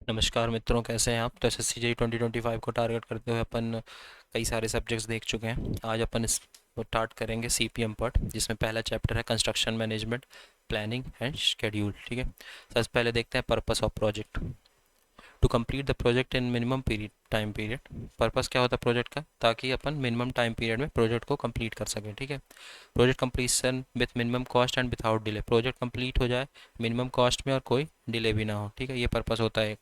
नमस्कार मित्रों, कैसे हैं आप। तो एसएससी जेई 2025 को टारगेट करते हुए अपन कई सारे सब्जेक्ट्स देख चुके हैं। आज अपन इस स्टार्ट करेंगे सीपीएम पार्ट, जिसमें पहला चैप्टर है construction management, planning and schedule. ठीक है। सबसे पहले देखते हैं purpose of project. To complete the project in minimum period time period. Purpose क्या होता है प्रोजेक्ट का, ताकि अपन मिनिमम टाइम पीरियड में प्रोजेक्ट को कंप्लीट कर सकें। ठीक है। Project completion with minimum cost and without delay. Project complete हो जाए मिनिमम कॉस्ट में और कोई डिले भी ना हो। ठीक है, ये पर्पस होता है।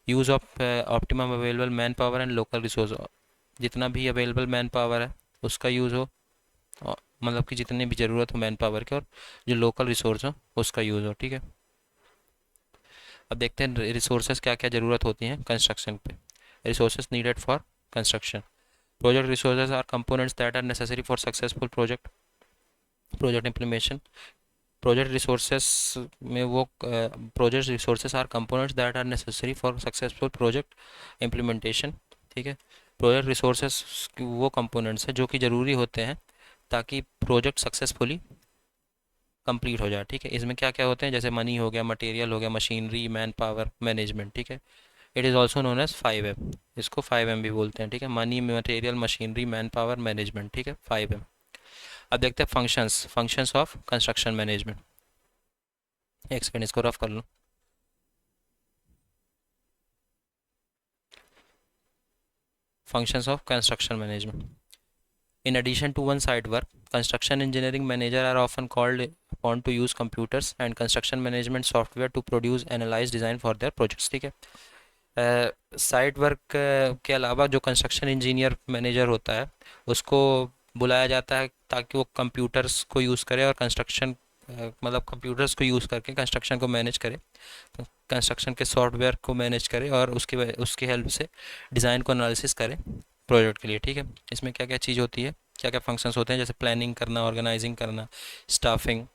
Use of optimum available man power and local resource. जितना भी अवेलेबल मैन पावर है उसका यूज़ हो, मतलब कि जितनी भी ज़रूरत हो मैन पावर की, और जो लोकल रिसोर्स हो उसका यूज़ हो। ठीक है। अब देखते हैं रिसोर्सेज क्या क्या ज़रूरत होती हैं कंस्ट्रक्शन पे। Resources needed for construction. Project resources are components that are necessary for successful project implementation. Project resources में वो project resources are components that are necessary for successful project implementation. ठीक है। प्रोजेक्ट रिसोर्सेस वो components हैं जो कि ज़रूरी होते हैं ताकि प्रोजेक्ट सक्सेसफुली कंप्लीट हो जाए। ठीक है। इसमें क्या क्या होते हैं, जैसे मनी हो गया, मटेरियल हो गया, मशीनरी, मैन पावर, मैनेजमेंट। ठीक है। It is also known as 5M। इसको 5M भी बोलते हैं। ठीक है। Money, material, machinery, man power, management. ठीक है, 5M। अब देखते हैं फंक्शंस ऑफ कंस्ट्रक्शन मैनेजमेंट। एक सेकंड, इसको रफ कर लो। Functions of construction management. In addition to one-side work, construction engineering manager are often called upon to use computers and construction management software to produce, analyze, design for their projects. ठीक है। Side work के अलावा जो construction engineer manager होता है उसको बुलाया जाता है ताकि वो कंप्यूटर्स को यूज़ करे और कंस्ट्रक्शन मतलब कंप्यूटर्स को यूज़ करके कंस्ट्रक्शन को मैनेज करे, कंस्ट्रक्शन के सॉफ्टवेयर को मैनेज करे और उसकी हेल्प से डिज़ाइन को एनालिसिस करे प्रोजेक्ट के लिए। ठीक है। इसमें क्या क्या चीज़ होती है, क्या क्या फंक्शंस होते हैं, जैसे प्लानिंग करना, ऑर्गेनाइजिंग करना, स्टाफिंग,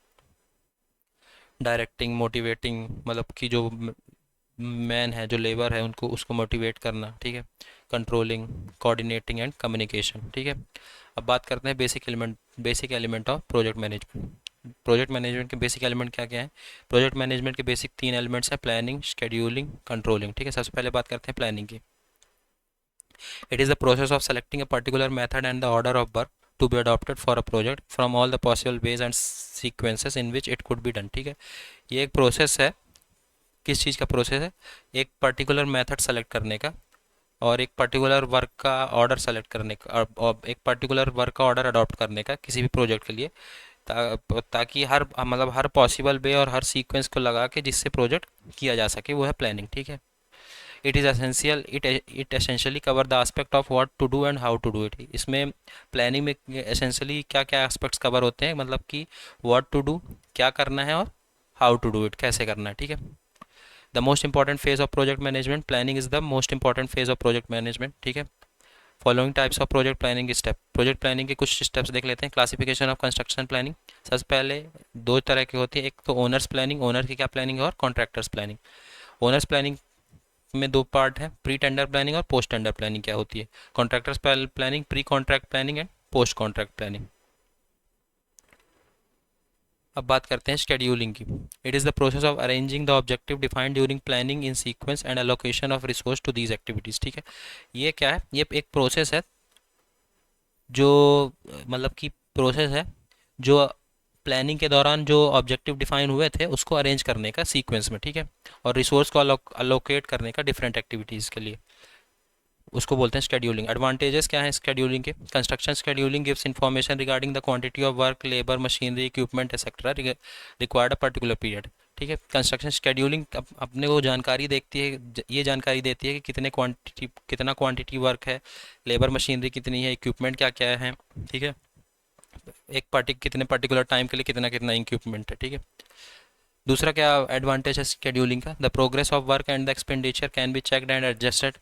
डायरेक्टिंग, मोटिवेटिंग, मतलब कि जो मैन है, जो लेबर है, उनको उसको मोटिवेट करना। ठीक है। Controlling, coordinating and communication. ठीक है। अब बात करते हैं basic element of project management. Project management के बेसिक एलिमेंट क्या क्या है। प्रोजेक्ट मैनेजमेंट के बेसिक 3 एलिमेंट्स हैं, प्लानिंग, शेड्यूलिंग, कंट्रोलिंग। ठीक है। सबसे पहले बात करते हैं प्लानिंग की। It is the process of selecting a particular method and the order of work to be adopted for a project from all the possible ways and sequences in which it could be done. ठीक है। ये एक process है। किस चीज़ का process है, एक particular method select करने का और एक पर्टिकुलर वर्क का ऑर्डर सेलेक्ट करने का, और एक पर्टिकुलर वर्क का ऑर्डर अडॉप्ट करने का किसी भी प्रोजेक्ट के लिए, ताकि हर पॉसिबल वे और हर सीक्वेंस को लगा के जिससे प्रोजेक्ट किया जा सके, वो है प्लानिंग। ठीक है। It essentially cover the aspect of what to do and how to do it. इसमें प्लानिंग में एसेंशियली क्या क्या एस्पेक्ट्स कवर होते हैं, मतलब कि व्हाट टू डू, क्या करना है, और हाउ टू डू इट, कैसे करना है। ठीक है। The most important phase of project management, planning is the most important phase of project management. ठीक है। Following types of project planning step. Project planning के कुछ स्टेप्स देख लेते हैं। Classification of construction planning. सबसे पहले दो तरह की होती है, एक तो ओनर्स प्लानिंग, ओनर की क्या प्लानिंग है, और कॉन्ट्रैक्टर्स प्लानिंग। ओनर्स प्लानिंग में दो पार्ट है, प्री टेंडर प्लानिंग और पोस्ट टेंडर प्लानिंग क्या होती है। Contractors planning, pre contract planning and post contract planning. अब बात करते हैं शेड्यूलिंग की। It is the process of arranging the objective defined during planning in sequence and allocation of resource to these activities. ठीक है। ये क्या है, ये एक प्रोसेस है जो मतलब कि प्रोसेस है जो प्लानिंग के दौरान जो ऑब्जेक्टिव डिफाइन हुए थे उसको अरेंज करने का सीक्वेंस में। ठीक है। और रिसोर्स को अलोकेट करने का डिफरेंट एक्टिविटीज़ के लिए, उसको बोलते हैं शेड्यूलिंग। एडवांटेजेस क्या है शेड्यूलिंग के। Construction scheduling gives information regarding the quantity of work, labour, machinery, equipment etcetera required a particular period. ठीक है। कंस्ट्रक्शन शेड्यूलिंग अपने को जानकारी देखती है, ये जानकारी देती है कि कितना क्वांटिटी वर्क है, लेबर मशीनरी कितनी है, इक्विपमेंट क्या क्या है। ठीक है। कितने पर्टिकुलर टाइम के लिए कितना कितना इक्विपमेंट है। ठीक है। दूसरा क्या एडवांटेज है शेड्यूलिंग का, the progress of work and the expenditure can be checked and adjusted.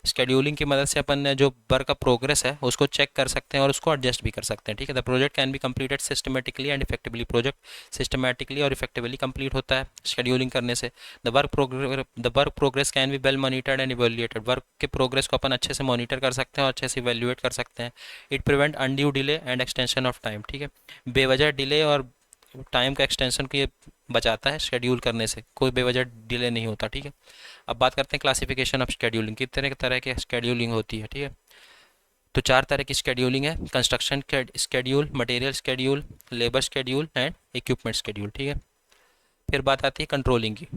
Scheduling की मदद से अपन ने जो वर्क का प्रोग्रेस है उसको चेक कर सकते हैं और उसको एडजस्ट भी कर सकते हैं। ठीक है। The project can be completed systematically and effectively. Project systematically और इफेक्टिवली कंप्लीट होता है शेड्यूलिंग करने से। The work progress can be well monitored and evaluated. Work के प्रोग्रेस को अपन अच्छे से मॉनिटर कर सकते हैं और अच्छे से इवेल्युएट कर सकते हैं। It prevent undue delay and extension of time. ठीक है। बेवजह डिले और टाइम का एक्सटेंशन को ये बचाता है शेड्यूल करने से, कोई बेवजह डिले नहीं होता, ठीक है। अब बात करते हैं क्लासिफिकेशन ऑफ शेड्यूलिंग, कितने तरह की शेड्यूलिंग होती है, ठीक है। तो 4 तरह की शेड्यूलिंग है: construction schedule, material schedule, labour schedule and equipment schedule, ठीक है। फिर बात आती है कंट्रोलिंग की।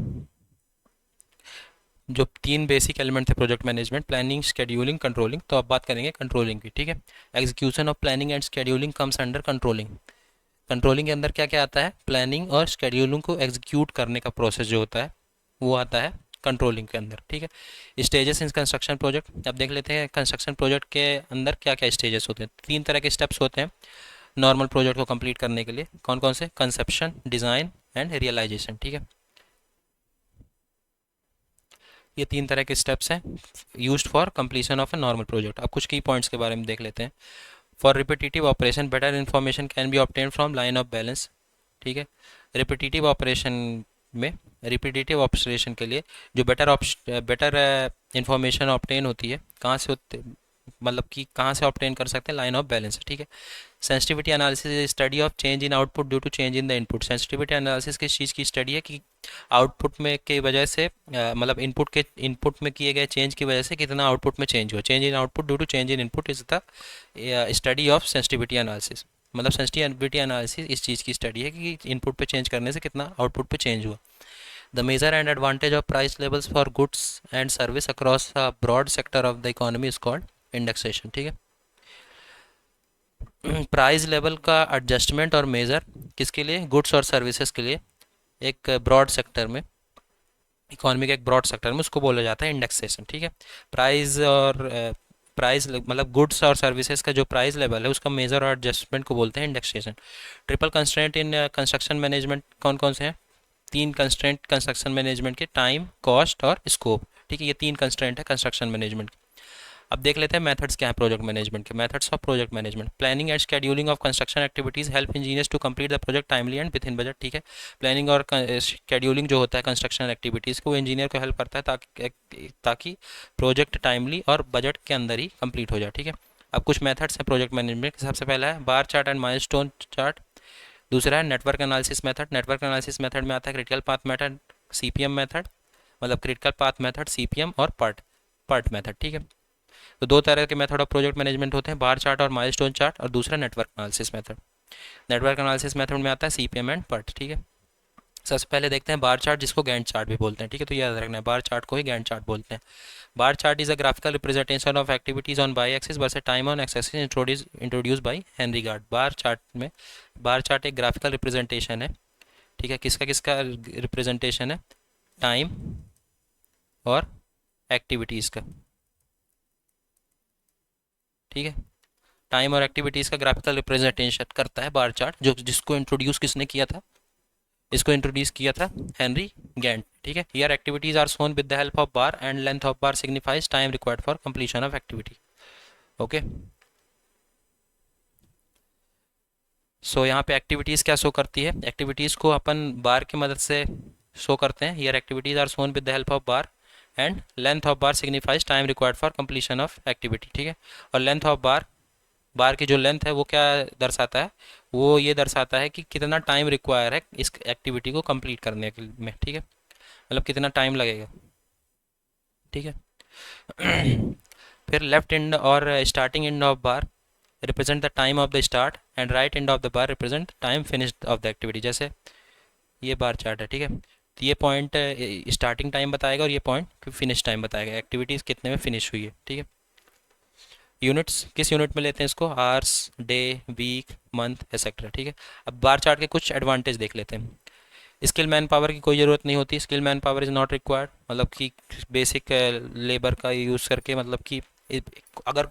जो 3 बेसिक एलिमेंट थे project management, planning, scheduling, controlling, तो अब बात करेंगे कंट्रोलिंग की, ठीक है। Execution of planning and scheduling comes under controlling. Controlling के अंदर क्या क्या आता है? प्लानिंग और शेड्यूलिंग को एग्जीक्यूट करने का प्रोसेस जो होता है वो आता है कंट्रोलिंग के अंदर, ठीक है। स्टेजेस इन कंस्ट्रक्शन प्रोजेक्ट, अब देख लेते हैं कंस्ट्रक्शन प्रोजेक्ट के अंदर क्या क्या स्टेजेस होते हैं। 3 तरह के स्टेप्स होते हैं नॉर्मल प्रोजेक्ट को कंप्लीट करने के लिए। कौन कौन से? कंसेप्शन, डिज़ाइन एंड रियलाइजेशन, ठीक है। ये 3 तरह के स्टेप्स हैं used for completion of a normal project. अब कुछ की पॉइंट्स के बारे में देख लेते हैं। For repetitive operation better information can be obtain from line of balance, ठीक है। रिपीटेटिव ऑपरेशन में, रिपीटेटिव ऑपरेशन के लिए जो बेटर इंफॉर्मेशन ऑब्टेन होती है, कहाँ से होते, मतलब कि कहाँ से ऑब्टेन कर सकते हैं? लाइन ऑफ बैलेंस, ठीक है। Sensitivity analysis study of change in output due to change in the input. Sensitivity analysis किस चीज़ की स्टडी है? कि आउटपुट में के वजह से मतलब इनपुट में किए गए चेंज की वजह से कितना आउटपुट में चेंज हुआ। Change in output due to change in input is the study of sensitivity analysis. मतलब सेंसिटिविटी एनालिसिस इस चीज़ की स्टडी है कि इनपुट पे चेंज करने से कितना आउटपुट पे चेंज हुआ। The major end advantage of price levels for goods and service across a broad sector of the economy is called indexation, ठीक है। प्राइस लेवल का एडजस्टमेंट और मेज़र किसके लिए? गुड्स और सर्विसेज के लिए। एक ब्रॉड सेक्टर में, इकोनॉमी के एक ब्रॉड सेक्टर में, उसको बोला जाता है इंडेक्सेशन, ठीक है। प्राइस और प्राइस मतलब गुड्स और सर्विसेज का जो प्राइस लेवल है उसका मेजर और एडजस्टमेंट को बोलते हैं indexation. Triple constraint in construction management कौन कौन से हैं? 3 कंस्ट्रेंट कंस्ट्रक्शन मैनेजमेंट के: टाइम, कॉस्ट और स्कोप, ठीक है। ये 3 कंस्ट्रेंट है कंस्ट्रक्शन मैनेजमेंट। अब देख लेते हैं मेथड्स क्या है प्रोजेक्ट मैनेजमेंट के। Methods of project management: planning and scheduling of construction activities help engineers to complete the project timely and within budget, ठीक है। प्लानिंग और शेड्यूलिंग जो होता है कंस्ट्रक्शन एक्टिविटीज़ को, वो इंजीनियर को हेल्प करता है ताकि प्रोजेक्ट टाइमली और बजट के अंदर ही कंप्लीट हो जाए, ठीक है। अब कुछ मेथड्स हैं प्रोजेक्ट मैनेजमेंट के। सबसे पहला है bar chart and milestone chart. दूसरा है network analysis method. Network analysis method में आता है critical path method, CPM method, मतलब क्रिटिकल पाथ मेथड, सीपीएम और पर्ट मेथड, ठीक है। तो 2 तरह के मेथड ऑफ प्रोजेक्ट मैनेजमेंट होते हैं, बार चार्ट और माइलस्टोन चार्ट, और दूसरा network analysis method. Network analysis method में आता है सीपीएम एंड पर्ट, ठीक है। सबसे पहले देखते हैं बार चार्ट, जिसको गैंट चार्ट भी बोलते हैं, ठीक है। तो याद रखना है बार चार्ट को ही गैंट चार्ट बोलते हैं। Bar chart is a graphical representation of activities on by axis versus time on x axis introduce by Henry guard. Bar chart एक ग्राफिकल रिप्रेजेंटेशन है, ठीक है। किसका किसका रिप्रेजेंटेशन है? टाइम और एक्टिविटीज़ का, ठीक है। टाइम और एक्टिविटीज़ का ग्राफिकल रिप्रेजेंटेशन करता है बार चार्ट, जो जिसको इंट्रोड्यूस किसने किया था? इसको इंट्रोड्यूस किया था हेनरी गैंट, ठीक है। Here activities are shown with the help of bar and length of bar signifies time required for completion of activity, okay. So यहाँ पे एक्टिविटीज़ क्या शो करती है? एक्टिविटीज़ को अपन बार की मदद से शो करते हैं। Here activities are shown with the help of bar and length of bar signifies time required for completion of activity, ठीक है। और लेंथ ऑफ बार की जो लेंथ है वो क्या दर्शाता है? वो ये दर्शाता है कि कितना टाइम रिक्वायर है इस एक्टिविटी को कंप्लीट करने के में, ठीक है। मतलब कितना टाइम लगेगा, ठीक है। फिर लेफ्ट एंड और starting end of bar represent the time of the start and right and of the bar represent time finished of the activity. जैसे ये बार चार्ट है, ठीक है। तो ये पॉइंट स्टार्टिंग टाइम बताएगा और ये पॉइंट फिनिश टाइम बताएगा, एक्टिविटीज़ कितने में फिनिश हुई है, ठीक है। यूनिट्स, किस यूनिट में लेते हैं इसको? Hours, day, week, month, etcetera, ठीक है। अब बार चार्ट के कुछ एडवांटेज देख लेते हैं। स्किल मैन पावर की कोई ज़रूरत नहीं होती, skill man power is not required, मतलब कि बेसिक लेबर का यूज़ करके, मतलब कि अगर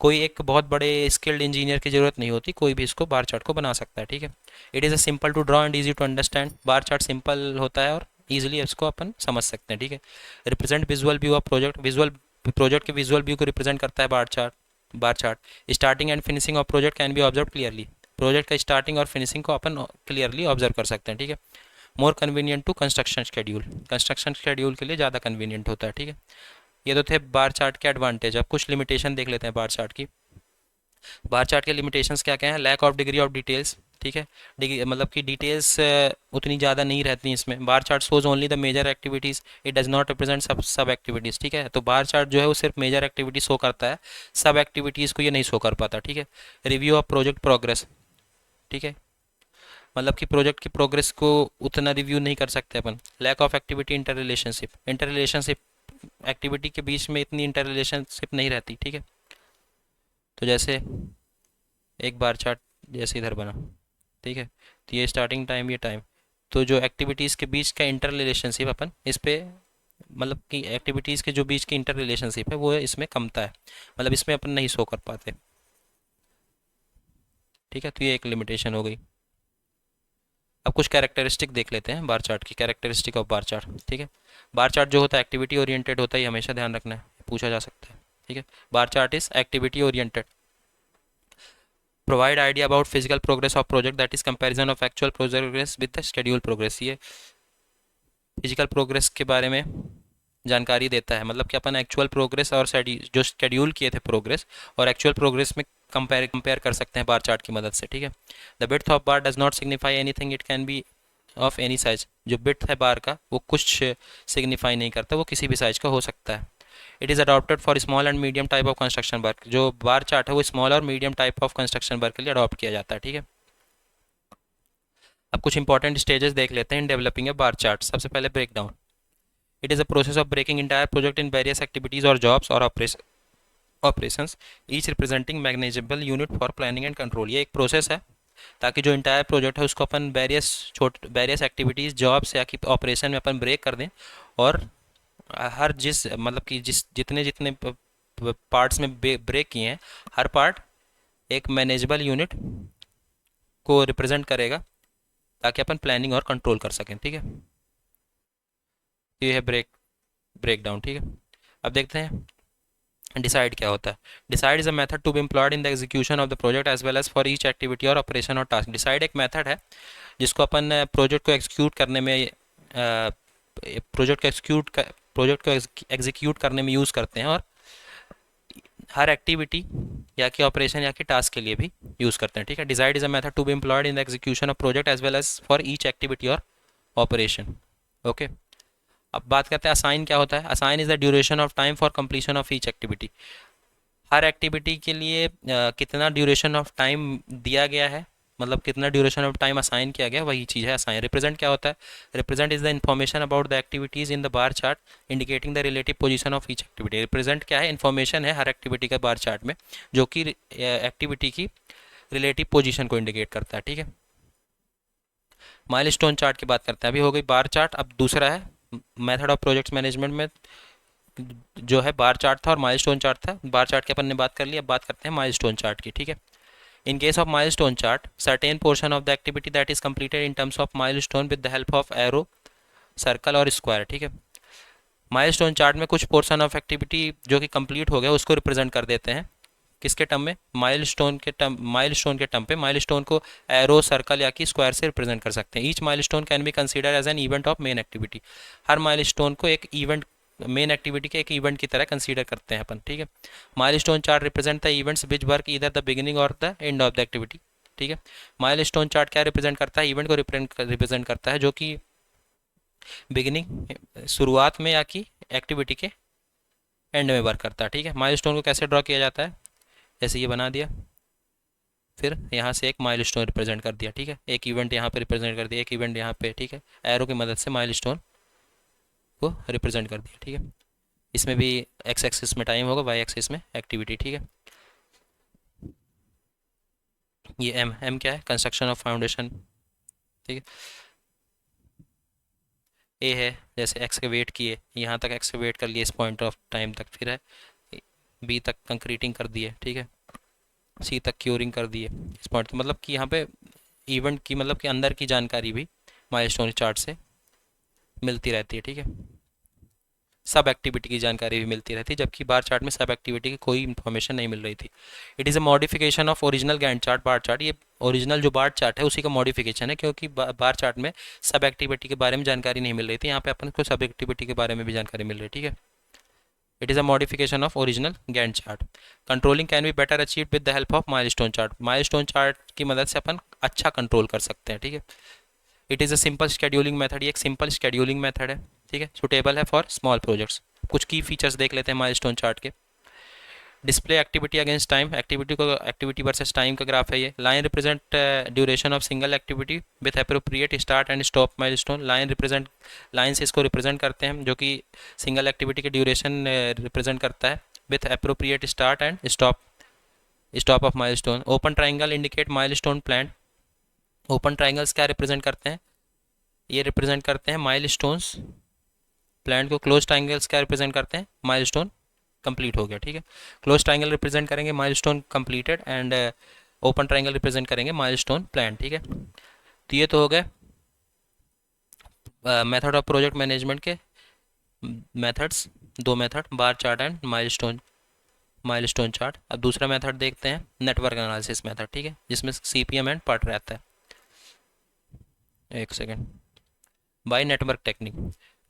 कोई एक बहुत बड़े स्किल्ड इंजीनियर की ज़रूरत नहीं होती, कोई भी इसको बार चार्ट को बना सकता है, ठीक है। It is a simple to draw and easy to understand. Bar chart simple होता है और ईजिली इसको अपन समझ सकते हैं, ठीक है। Represent visual view of project, project के विजुअल व्यू को रिप्रेजेंट करता है bar chart. Starting and finishing of project can be observe clearly, project का स्टार्टिंग और फिनिशिंग को अपन क्लियरली ऑब्जर्व कर सकते हैं, ठीक है। More convenient to construction schedule के लिए ज़्यादा कन्वीनियंट होता है, ठीक है। ये तो थे बार चार्ट के एडवांटेज। अब कुछ लिमिटेशन देख लेते हैं बार चार्ट की। बार चार्ट के लिमिटेशंस क्या क्या हैं? Lack of degree of details, ठीक है। मतलब कि डिटेल्स उतनी ज़्यादा नहीं रहती इसमें। Bar chart shows only the major activities, it does not represent सब सब एक्टिविटीज़, ठीक है। तो बार चार्ट जो है वो सिर्फ मेजर एक्टिविटी शो करता है, सब एक्टिविटीज़ को ये नहीं शो कर पाता, ठीक है। रिव्यू ऑफ प्रोजेक्ट प्रोग्रेस, ठीक है, मतलब कि प्रोजेक्ट की प्रोग्रेस को उतना रिव्यू नहीं कर सकते अपन। Lack of activity inter relationship, inter relationship activity के बीच में इतनी इंटर रिलेशनशिप नहीं रहती, ठीक है। तो जैसे एक बार चार्ट जैसे इधर बना, ठीक है, तो ये स्टार्टिंग टाइम, ये टाइम, तो जो एक्टिविटीज़ के बीच का इंटर रिलेशनशिप अपन इस पे, मतलब कि एक्टिविटीज़ के जो बीच की इंटर रिलेशनशिप है वो इसमें कमता है, मतलब इसमें अपन नहीं शो कर पाते, ठीक है। तो ये एक लिमिटेशन हो गई। अब कुछ कैरेक्टरिस्टिक देख लेते हैं बार चार्ट की, कैरेक्टरिस्टिक ऑफ बार चार्ट, ठीक है। बार चार्ट जो होता है एक्टिविटी ओरिएंटेड होता है, ये हमेशा ध्यान रखना है, पूछा जा सकता है, ठीक है। Bar chart is activity oriented, provide idea about physical progress of project, that is comparison of actual progress with the schedule progress. ये फिजिकल प्रोग्रेस के बारे में जानकारी देता है, मतलब कि अपन एक्चुअल प्रोग्रेस और जो शेड्यूल किए थे प्रोग्रेस और एक्चुअल प्रोग्रेस में कंपेयर कर सकते हैं बार चार्ट की मदद से, ठीक है। The width of bar does not signify anything, it can be of any size. जो बिड्थ है बार का वो कुछ सिग्निफाई नहीं करता, वो किसी भी साइज का हो सकता है। It is adopted for small and medium type of construction work, जो बार चार्ट है वो स्मॉल और medium type of construction work के लिए अडॉप्ट किया जाता है, ठीक है। अब कुछ इंपॉर्टेंट स्टेजेस देख लेते हैं in developing a bar chart. सबसे पहले break down, it is a process of breaking entire project in various activities और जॉब्स और operations, each representing manageable unit for planning and control. ये एक प्रोसेस है ताकि जो इंटायर प्रोजेक्ट है उसको अपन वेरियस एक्टिविटीज़ जॉब्स या कि ऑपरेशन में अपन ब्रेक कर दें, और हर जिस मतलब कि जितने जितने पार्ट्स में ब्रेक किए हैं, हर पार्ट एक मैनेजेबल यूनिट को रिप्रेजेंट करेगा ताकि अपन प्लानिंग और कंट्रोल कर सकें, ठीक है। ये है ब्रेक डाउन, ठीक है। अब देखते हैं डिसाइड क्या होता है। Decide is a method to be employed in the execution of the project as well as for each activity और ऑपरेशन और टास्क। डिसाइड एक मेथड है जिसको अपन प्रोजेक्ट को एग्जीक्यूट करने में प्रोजेक्ट को एग्जीक्यूट करने में यूज़ करते हैं, और हर एक्टिविटी या कि ऑपरेशन या कि टास्क के लिए भी यूज़ करते हैं, ठीक है। Decide is a method to be employed in the execution of project as well as for each activity और ऑपरेशन, ओके। अब बात करते हैं असाइन क्या होता है। Assign is the duration of time for completion of each activity. हर activity के लिए कितना ड्यूरेशन ऑफ टाइम दिया गया है, मतलब कितना ड्यूरेशन ऑफ टाइम असाइन किया गया, वही चीज़ है असाइन। रिप्रेजेंट क्या होता है। Represent is the information about the activities in the bar chart indicating the relative position of each activity. Represent क्या है, इन्फॉर्मेशन है हर एक्टिविटी का बार चार्ट में जो कि एक्टिविटी की रिलेटिव पोजीशन को इंडिकेट करता है, ठीक है। माइलस्टोन चार्ट की बात करते हैं, अभी हो गई बार चार्ट। अब दूसरा है मेथड ऑफ प्रोजेक्ट्स मैनेजमेंट में जो है बार चार्ट था और माइलस्टोन चार्ट था। बार चार्ट की अपन ने बात कर ली, अब बात करते हैं माइलस्टोन चार्ट की, ठीक है। In case of milestone chart, certain portion of the activity that is completed in terms of milestone with the help of arrow, circle और square, ठीक है। माइलस्टोन चार्ट में कुछ पोर्शन ऑफ एक्टिविटी जो कि कंप्लीट हो गया उसको रिप्रेजेंट कर देते हैं किसके टर्म में, माइलस्टोन के टर्म पे। माइलस्टोन को एरो, सर्कल या कि स्क्वायर से रिप्रेजेंट कर सकते हैं। Each milestone can be consider as an event of main activity. हर माइलस्टोन को एक इवेंट, मेन एक्टिविटी के एक इवेंट की तरह कंसीडर करते हैं अपन, ठीक है। Milestone chart represent the events which work either the beginning और the end of the activity, ठीक है। माइलस्टोन चार्ट क्या रिप्रेजेंट करता है, इवेंट को रिप्रेजेंट करता है जो कि बिगिनिंग शुरुआत में या कि एक्टिविटी के एंड में वर्क करता है, ठीक है। माइलस्टोन को कैसे ड्रॉ किया जाता है, जैसे ये बना दिया, फिर यहाँ से एक माइलस्टोन रिप्रेजेंट कर दिया, ठीक है। एक इवेंट यहाँ पे रिप्रेजेंट कर दिया, एक इवेंट यहाँ पे, ठीक है। एरो की मदद से माइलस्टोन को रिप्रेजेंट कर दिया, ठीक है। इसमें भी एक्स एक्सिस में टाइम होगा, वाई एक्सिस में एक्टिविटी, ठीक है। ये एम क्या है, कंस्ट्रक्शन ऑफ फाउंडेशन, ठीक है। ए है जैसे एक्सकवेट किए, यहाँ तक एक्सकवेट कर लिए इस पॉइंट ऑफ टाइम तक, फिर है बी तक कंक्रीटिंग कर दिए, ठीक है। सी तक क्यूरिंग कर दिए इस पॉइंट, मतलब कि यहाँ पे इवेंट की, मतलब कि अंदर की जानकारी भी माइलस्टोन चार्ट से मिलती रहती है, ठीक है। सब एक्टिविटी की जानकारी भी मिलती रहती है, जबकि बार चार्ट में सब एक्टिविटी की कोई इन्फॉर्मेशन नहीं मिल रही थी। It is a modification of original Gantt chart. Bar chart ये ओरिजिनल जो बार चार्ट है उसी का मॉडिफिकेशन है, क्योंकि बार चार्ट में सब एक्टिविटी के बारे में जानकारी नहीं मिल रही थी, यहाँ पे अपन को सब एक्टिविटी के बारे में भी जानकारी मिल रही है, ठीक है। It is a modification of original Gantt chart. Controlling can be better achieved with the help of milestone chart. Milestone chart की मदद से अपन अच्छा कंट्रोल कर सकते हैं, ठीक है. It is a simple scheduling method, ये एक सिंपल शेड्यूलिंग मेथड है, ठीक है. सुटेबल है फॉर स्मॉल प्रोजेक्ट्स. कुछ की फीचर्स देख लेते हैं माइलस्टोन चार्ट के. Display activity against time, activity versus time का ग्राफ है ये. Line represent duration of single activity with appropriate start and stop milestone. Line से इसको रिप्रेजेंट करते हैं जो कि सिंगल एक्टिविटी के ड्यूरेशन रिप्रेजेंट करता है with appropriate start and stop of milestone. Open triangle indicate milestone plan. Open triangles क्या रिप्रेजेंट करते हैं? ये रिप्रेजेंट करते हैं माइलस्टोन्स प्लान को. क्लोज ट्राइंगल्स क्या रिप्रेजेंट करते हैं? माइलस्टोन कंप्लीट हो गया, ठीक है. क्लोज ट्राइंगल रिप्रेजेंट करेंगे milestone completed and open triangle represent करेंगे माइलस्टोन प्लान, ठीक है. तो ये तो हो गए मेथड ऑफ प्रोजेक्ट मैनेजमेंट के मेथड्स. दो method, bar chart and milestone chart. अब दूसरा मेथड देखते हैं, नेटवर्क एनालिसिस मेथड, ठीक है, जिसमें CPM एंड PERT रहता है. एक second. By network technique.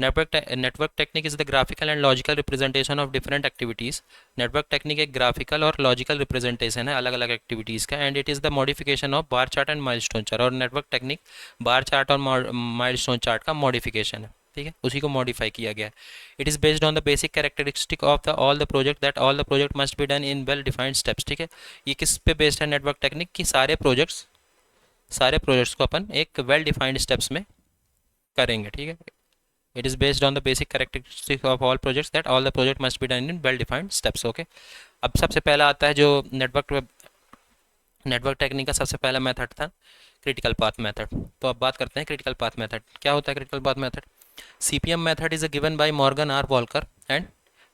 Network technique is the graphical and logical representation of different activities. Network technique एक ग्राफिकल और लॉजिकल रिप्रेजेंटेशन है अलग अलग एक्टिविटीज़ का. And it is the modification of bar chart and milestone chart. और network technique bar chart और milestone chart का modification है, ठीक है, उसी को मॉडिफाई किया गया है. It is based on the basic characteristic of the all the project that all the project must be done in well defined steps, ठीक है. ये किस पे बेस्ड है नेटवर्क टेक्निक? कि सारे प्रोजेक्ट्स को अपन एक वेल डिफाइंड स्टेप्स में करेंगे, ठीक है. It is based on the basic characteristic of all projects that all the project must be done in well defined steps, okay. अब सबसे पहला आता है जो नेटवर्क टेक्निक का सबसे पहला मेथड था, क्रिटिकल पाथ मेथड. तो अब बात करते हैं क्रिटिकल पाथ मेथड. क्या होता है critical path method? CPM method is given by Morgan R Walker and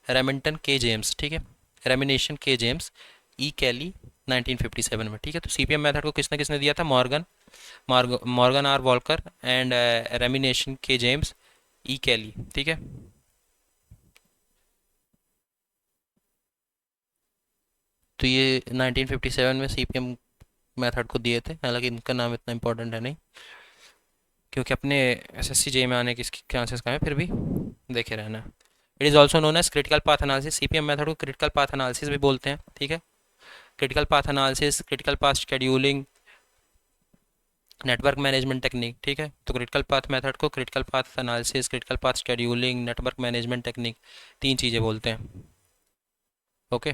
Remington के जेम्स, ठीक है. रेमिनेशन के जेम्स, ई कैली 1957 में, ठीक है. तो CPM मेथड को किसने किसने दिया था? Morgan R Walker and Remington के जेम्स, ई कैली, ठीक है. तो ये 1957 में CPM मेथड को दिए थे. हालांकि इनका नाम इतना इंपॉर्टेंट है नहीं, क्योंकि अपने SSC JEE में आने की इसकी चांसेस कम है, फिर भी देखे रहना. It is also known as critical path analysis. CPM method को क्रिटिकल पाथ एनालिसिस भी बोलते हैं, ठीक है. Critical path analysis, critical path scheduling, network management technique, ठीक है. तो क्रिटिकल पाथ मेथड को critical path analysis, critical path scheduling, network management technique, तीन चीज़ें बोलते हैं, okay.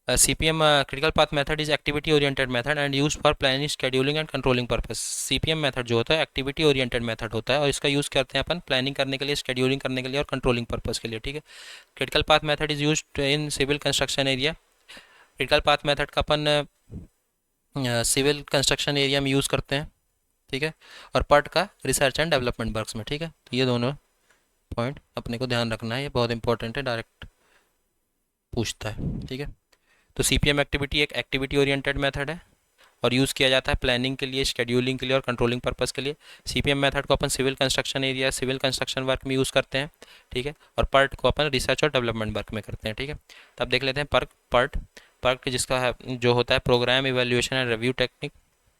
CPM critical path method is activity oriented method and used for planning, scheduling and controlling purpose. CPM method जो होता है activity oriented method होता है और इसका यूज़ करते हैं अपन प्लानिंग करने के लिए, शेड्यूलिंग करने के लिए और कंट्रोलिंग पर्पस के लिए, ठीक है. Critical path method is used in civil construction area. Critical path method का अपन सिविल कंस्ट्रक्शन एरिया में यूज़ करते हैं, ठीक है. और PERT का रिसर्च एंड डेवलपमेंट वर्क्स में, ठीक है. तो ये दोनों पॉइंट अपने को ध्यान रखना है, ये बहुत इंपॉर्टेंट है, डायरेक्ट पूछता है, ठीक है. तो CPM एक्टिविटी एक एक्टिविटी ओरिएंटेड मेथड है और यूज़ किया जाता है प्लानिंग के लिए, शेड्यूलिंग के लिए और कंट्रोलिंग पर्पस के लिए. CPM मेथड को अपन civil construction area, civil construction work में यूज़ करते हैं, ठीक है. और PERT को अपन रिसर्च और डेवलपमेंट वर्क में करते हैं, ठीक है. तो अब देख लेते हैं PERT जिसका है जो होता है program evaluation and review technique,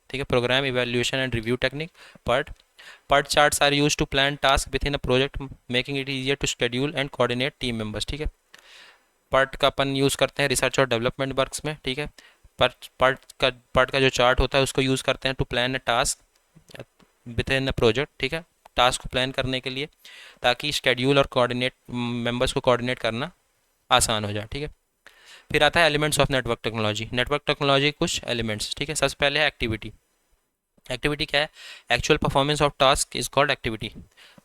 ठीक है. Program evaluation and review technique, PERT charts are use to plan task with in a project, making it easier to schedule and coordinate team members, ठीक है. PERT का अपन use करते हैं research और development works में, ठीक है. PERT का जो चार्ट होता है उसको यूज़ करते हैं to plan a task with in a project, ठीक है. टास्क को प्लान करने के लिए, ताकि शेड्यूल और कोऑर्डिनेट मेंबर्स को कोऑर्डिनेट करना आसान हो जाए, ठीक है. फिर आता है elements of network technology. Network technology कुछ एलिमेंट्स, ठीक है. सबसे पहले है एक्टिविटी. एक्टिविटी क्या है? Actual performance of task is called activity.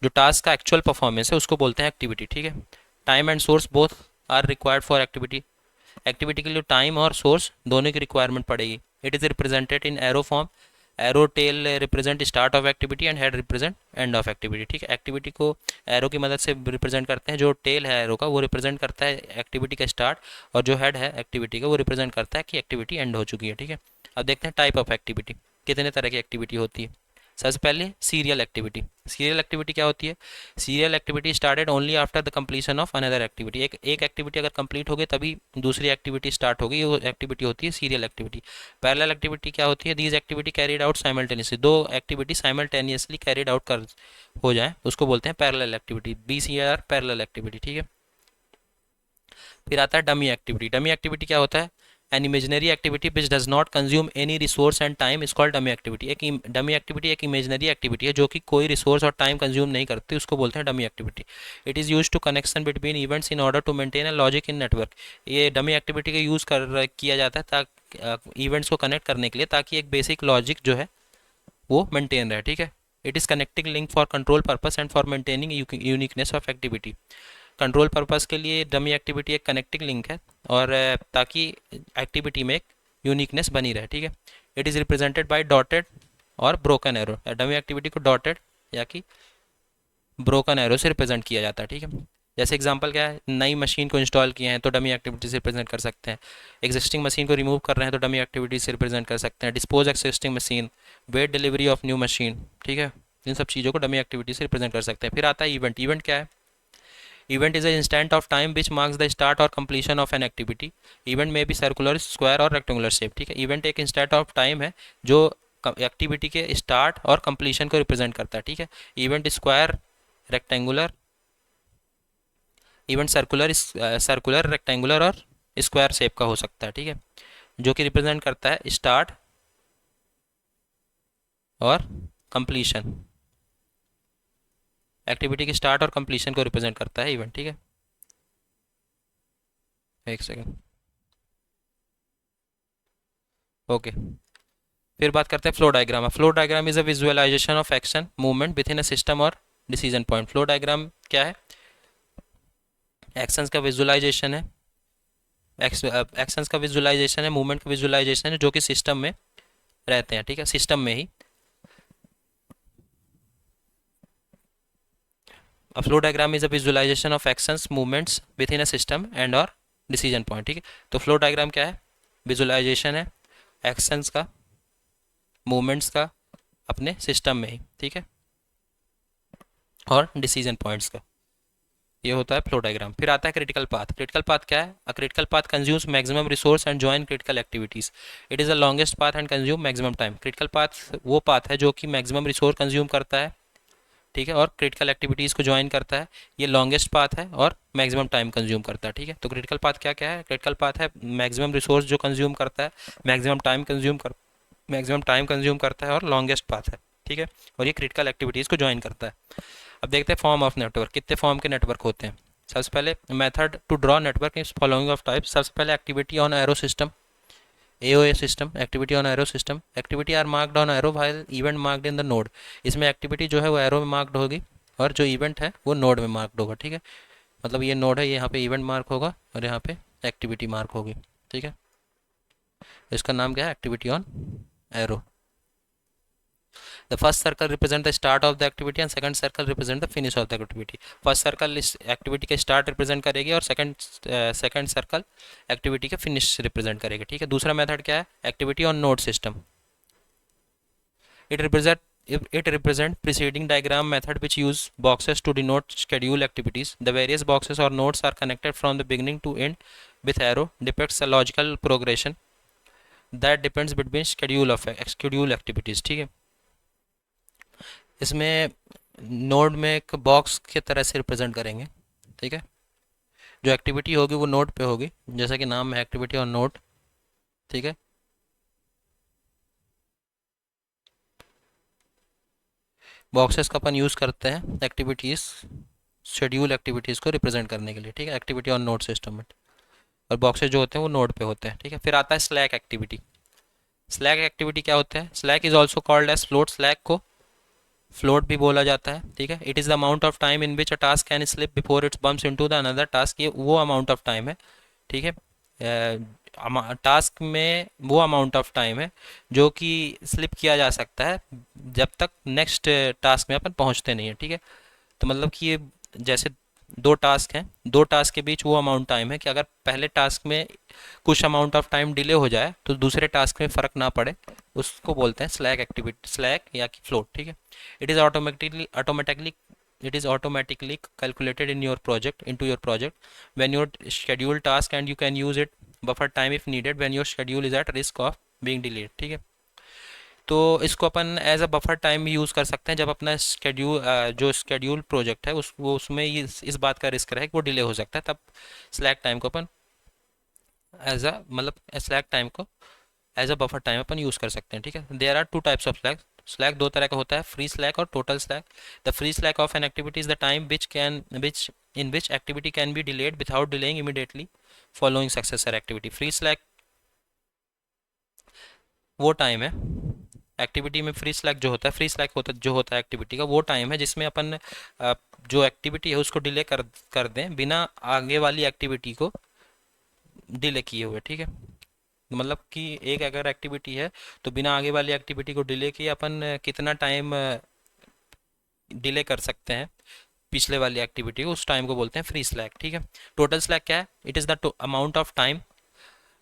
जो टास्क का एक्चुअल परफॉर्मेंस है उसको बोलते हैं एक्टिविटी, ठीक है. Time and source both are required for activity. Activity के लिए टाइम और सोर्स दोनों की रिक्वायरमेंट पड़ेगी. It is represented in arrow form. Arrow tail represent start of activity and head represent end of activity, ठीक है. एक्टिविटी को arrow की मदद से रिप्रेजेंट करते हैं. जो टेल है एरो का वो रिप्रेजेंट करता है एक्टिविटी का स्टार्ट, और जो हेड है एक्टिविटी का वो रिप्रेजेंट करता है कि एक्टिविटी एंड हो चुकी है, ठीक है. अब देखते हैं टाइप ऑफ एक्टिविटी, कितने तरह की एक्टिविटी होती है. सबसे पहले सीरियल एक्टिविटी. सीरियल एक्टिविटी क्या होती है? Serial activity started only after the completion of another activity. एक एक्टिविटी अगर कंप्लीट हो गई तभी दूसरी एक्टिविटी स्टार्ट होगी, वो एक्टिविटी होती है सीरियल एक्टिविटी. पैरेलल एक्टिविटी क्या होती है? These activity carried out simultaneously. दो एक्टिविटी साइमल्टेनियसली कैरिड आउट कर हो जाए उसको बोलते हैं parallel activity. BCR parallel activity, ठीक है. फिर आता है डमी एक्टिविटी। डमी एक्टिविटी क्या होता है? An imaginary activity which does not consume any resource and time is called dummy activity. एक डमी एक्टिविटी एक इमेजनरी एक्टिविटी है जो कि कोई रिसोर्स और टाइम कंज्यूम नहीं करती, उसको बोलते हैं dummy activity. It is use to connection between events in order to maintain a logic in network. ये डमी एक्टिविटी का यूज़ किया जाता है ताकि इवेंट्स को कनेक्ट करने के लिए, ताकि एक बेसिक लॉजिक जो है वो मेंटेन रहे, ठीक है। It is connecting link for control purpose and for maintaining uniqueness of activity. Control purpose के लिए डमी एक्टिविटी एक कनेक्टिंग लिंक है, और ताकि एक्टिविटी में एक यूनिकनेस बनी रहे, ठीक है। It is represented by dotted और ब्रोकन एरो। डमी एक्टिविटी को डॉटेड या कि ब्रोकन एरो से रिप्रेजेंट किया जाता है, ठीक है। जैसे एग्जांपल क्या है, नई मशीन को इंस्टॉल किए हैं तो डमी एक्टिविटी से रिप्रेजेंट कर सकते हैं। एग्जिस्टिंग मशीन को रिमूव कर रहे हैं तो डमी एक्टिविटी से रिप्रेजेंट कर सकते हैं। Dispose existing machine, wait delivery of new machine, ठीक है। इन सब चीज़ों को डमी एक्टिविटी से रिप्रेजेंट कर सकते हैं। फिर आता है इवेंट। इवेंट क्या है? Event is an instant of time which marks the start or completion of an activity. Event may be circular, square और rectangular shape, ठीक है। Event एक instant of time है जो एक्टिविटी के स्टार्ट और कंप्लीशन को रिप्रेजेंट करता है, ठीक है। Event square, rectangular, event circular rectangular और स्क्वायर शेप का हो सकता है, ठीक है, जो कि रिप्रेजेंट करता है स्टार्ट और कंप्लीशन। एक्टिविटी की स्टार्ट और कंप्लीशन को रिप्रेजेंट करता है इवेंट, ठीक है। एक सेकेंड, ओके। फिर बात करते हैं flow diagram. Flow diagram is a visualization of action movement with in a system और डिसीजन पॉइंट। फ्लो डायग्राम क्या है? एक्शंस का विजुअलाइजेशन है, एक्शंस का विजुअलाइजेशन है, मूवमेंट का विजुअलाइजेशन है जो कि सिस्टम में रहते हैं, ठीक है, सिस्टम में ही। A flow diagram is a visualization of actions movements within a system and or decision point, ठीक है। तो फ्लो डायग्राम क्या है? विजुअलाइजेशन है एक्शंस का, मूवमेंट्स का अपने सिस्टम में ही, ठीक है, और डिसीजन पॉइंट्स का। ये होता है फ्लो डायग्राम। फिर आता है क्रिटिकल पाथ। क्रिटिकल पाथ क्या है? A critical path consumes maximum resource and join critical activities. It is the longest path and consume maximum time. Critical path वो पाथ है जो कि मैक्सिमम रिसोर्स कंज्यूम करता है, ठीक है, और क्रिटिकल एक्टिविटीज़ को ज्वाइन करता है। ये लॉन्गेस्ट पाथ है और मैक्सिमम टाइम कंज्यूम करता है, ठीक है। तो क्रिटिकल पाथ क्या क्या है? क्रिटिकल पाथ है मैक्सिमम रिसोर्स जो कंज्यूम करता है, मैक्सिमम टाइम कंज्यूम करता है और लॉन्गेस्ट पाथ है, ठीक है, और ये क्रिटिकल एक्टिविटीज़ को ज्वाइन करता है। अब देखते हैं फॉर्म ऑफ नेटवर्क। कितने फॉर्म के नेटवर्क होते हैं? सबसे पहले method to draw network is following of type. सबसे पहले activity on arrow system, AOA system, activity on arrow system. Activity are marked on arrow while event marked in the node. इसमें activity जो है वो एरो में marked होगी और जो इवेंट है वो नोड में मार्क्ड होगा, ठीक है। मतलब ये नोड है, यहाँ पे इवेंट मार्क होगा और यहाँ पे एक्टिविटी मार्क होगी, ठीक है। इसका नाम क्या है? Activity on arrow. The first circle represent the start of the activity and second circle represent the finish of the activity. First circle इस activity के start represent करेगी और second circle activity के finish represent करेगी, ठीक है। दूसरा method क्या है? Activity on node system. It represent preceding diagram method which use boxes to denote schedule activities. The various boxes or nodes are connected from the beginning to end with arrow. Depicts a logical progression that depends between schedule activities, ठीक है। इसमें node में एक box की तरह से represent करेंगे, ठीक है। जो एक्टिविटी होगी वो नोड पे होगी, जैसा कि नाम है एक्टिविटी और नोड, ठीक है। बॉक्सेस का अपन यूज़ करते हैं एक्टिविटीज़, शेड्यूल एक्टिविटीज़ को रिप्रेजेंट करने के लिए, ठीक है, एक्टिविटी ऑन नोड सिस्टम में। और बॉक्सेस जो होते हैं वो नोड पे होते हैं, ठीक है। फिर आता है स्लैक एक्टिविटी। स्लैक एक्टिविटी क्या होता है? Slack is also called as float. Slack को फ्लोट भी बोला जाता है, ठीक है। It is the amount of time in which a task can slip before its bumps into the another task. ये वो अमाउंट ऑफ टाइम है, ठीक है। टास्क में वो अमाउंट ऑफ टाइम है जो कि स्लिप किया जा सकता है जब तक नेक्स्ट टास्क में अपन पहुंचते नहीं है, ठीक है। तो मतलब कि ये जैसे दो टास्क हैं, दो टास्क के बीच वो अमाउंट टाइम है कि अगर पहले टास्क में कुछ अमाउंट ऑफ टाइम डिले हो जाए तो दूसरे टास्क में फ़र्क ना पड़े, उसको बोलते हैं स्लैक एक्टिविटी, स्लैक या कि फ्लोट, ठीक है। It is automatically calculated in your project into your project when your schedule task and you can use it buffer time if needed when your schedule is at risk of being delayed, ठीक है। तो इसको अपन as a buffer time use कर सकते हैं जब अपना स्केड्यूल जो स्केड्यूल प्रोजेक्ट है उसमें ये इस बात का रिस्क रहे कि वो डिले हो सकता है, तब स्लैक टाइम को अपन एज अ मतलब स्लैक टाइम को एज अ बफर टाइम अपन यूज़ कर सकते हैं। ठीक है, there are two types of slack. स्लैक दो तरह का होता है, फ्री स्लैक और total slack. The free slack of an activity is the time which in which activity can be delayed without delaying immediately following successor activity. Free slack वो time है activity में, फ्री स्लैक जो होता है, free slack होता जो होता है एक्टिविटी का, वो टाइम है जिसमें अपन जो एक्टिविटी है उसको डिले कर दें बिना आगे वाली एक्टिविटी को डिले किए हुए। ठीक है, मतलब कि एक अगर एक्टिविटी है तो बिना आगे वाली एक्टिविटी को डिले किए अपन कितना टाइम डिले कर सकते हैं पिछले वाली एक्टिविटी को, उस टाइम को बोलते हैं फ्री स्लैक। ठीक है, टोटल स्लैक क्या है? It is the amount of time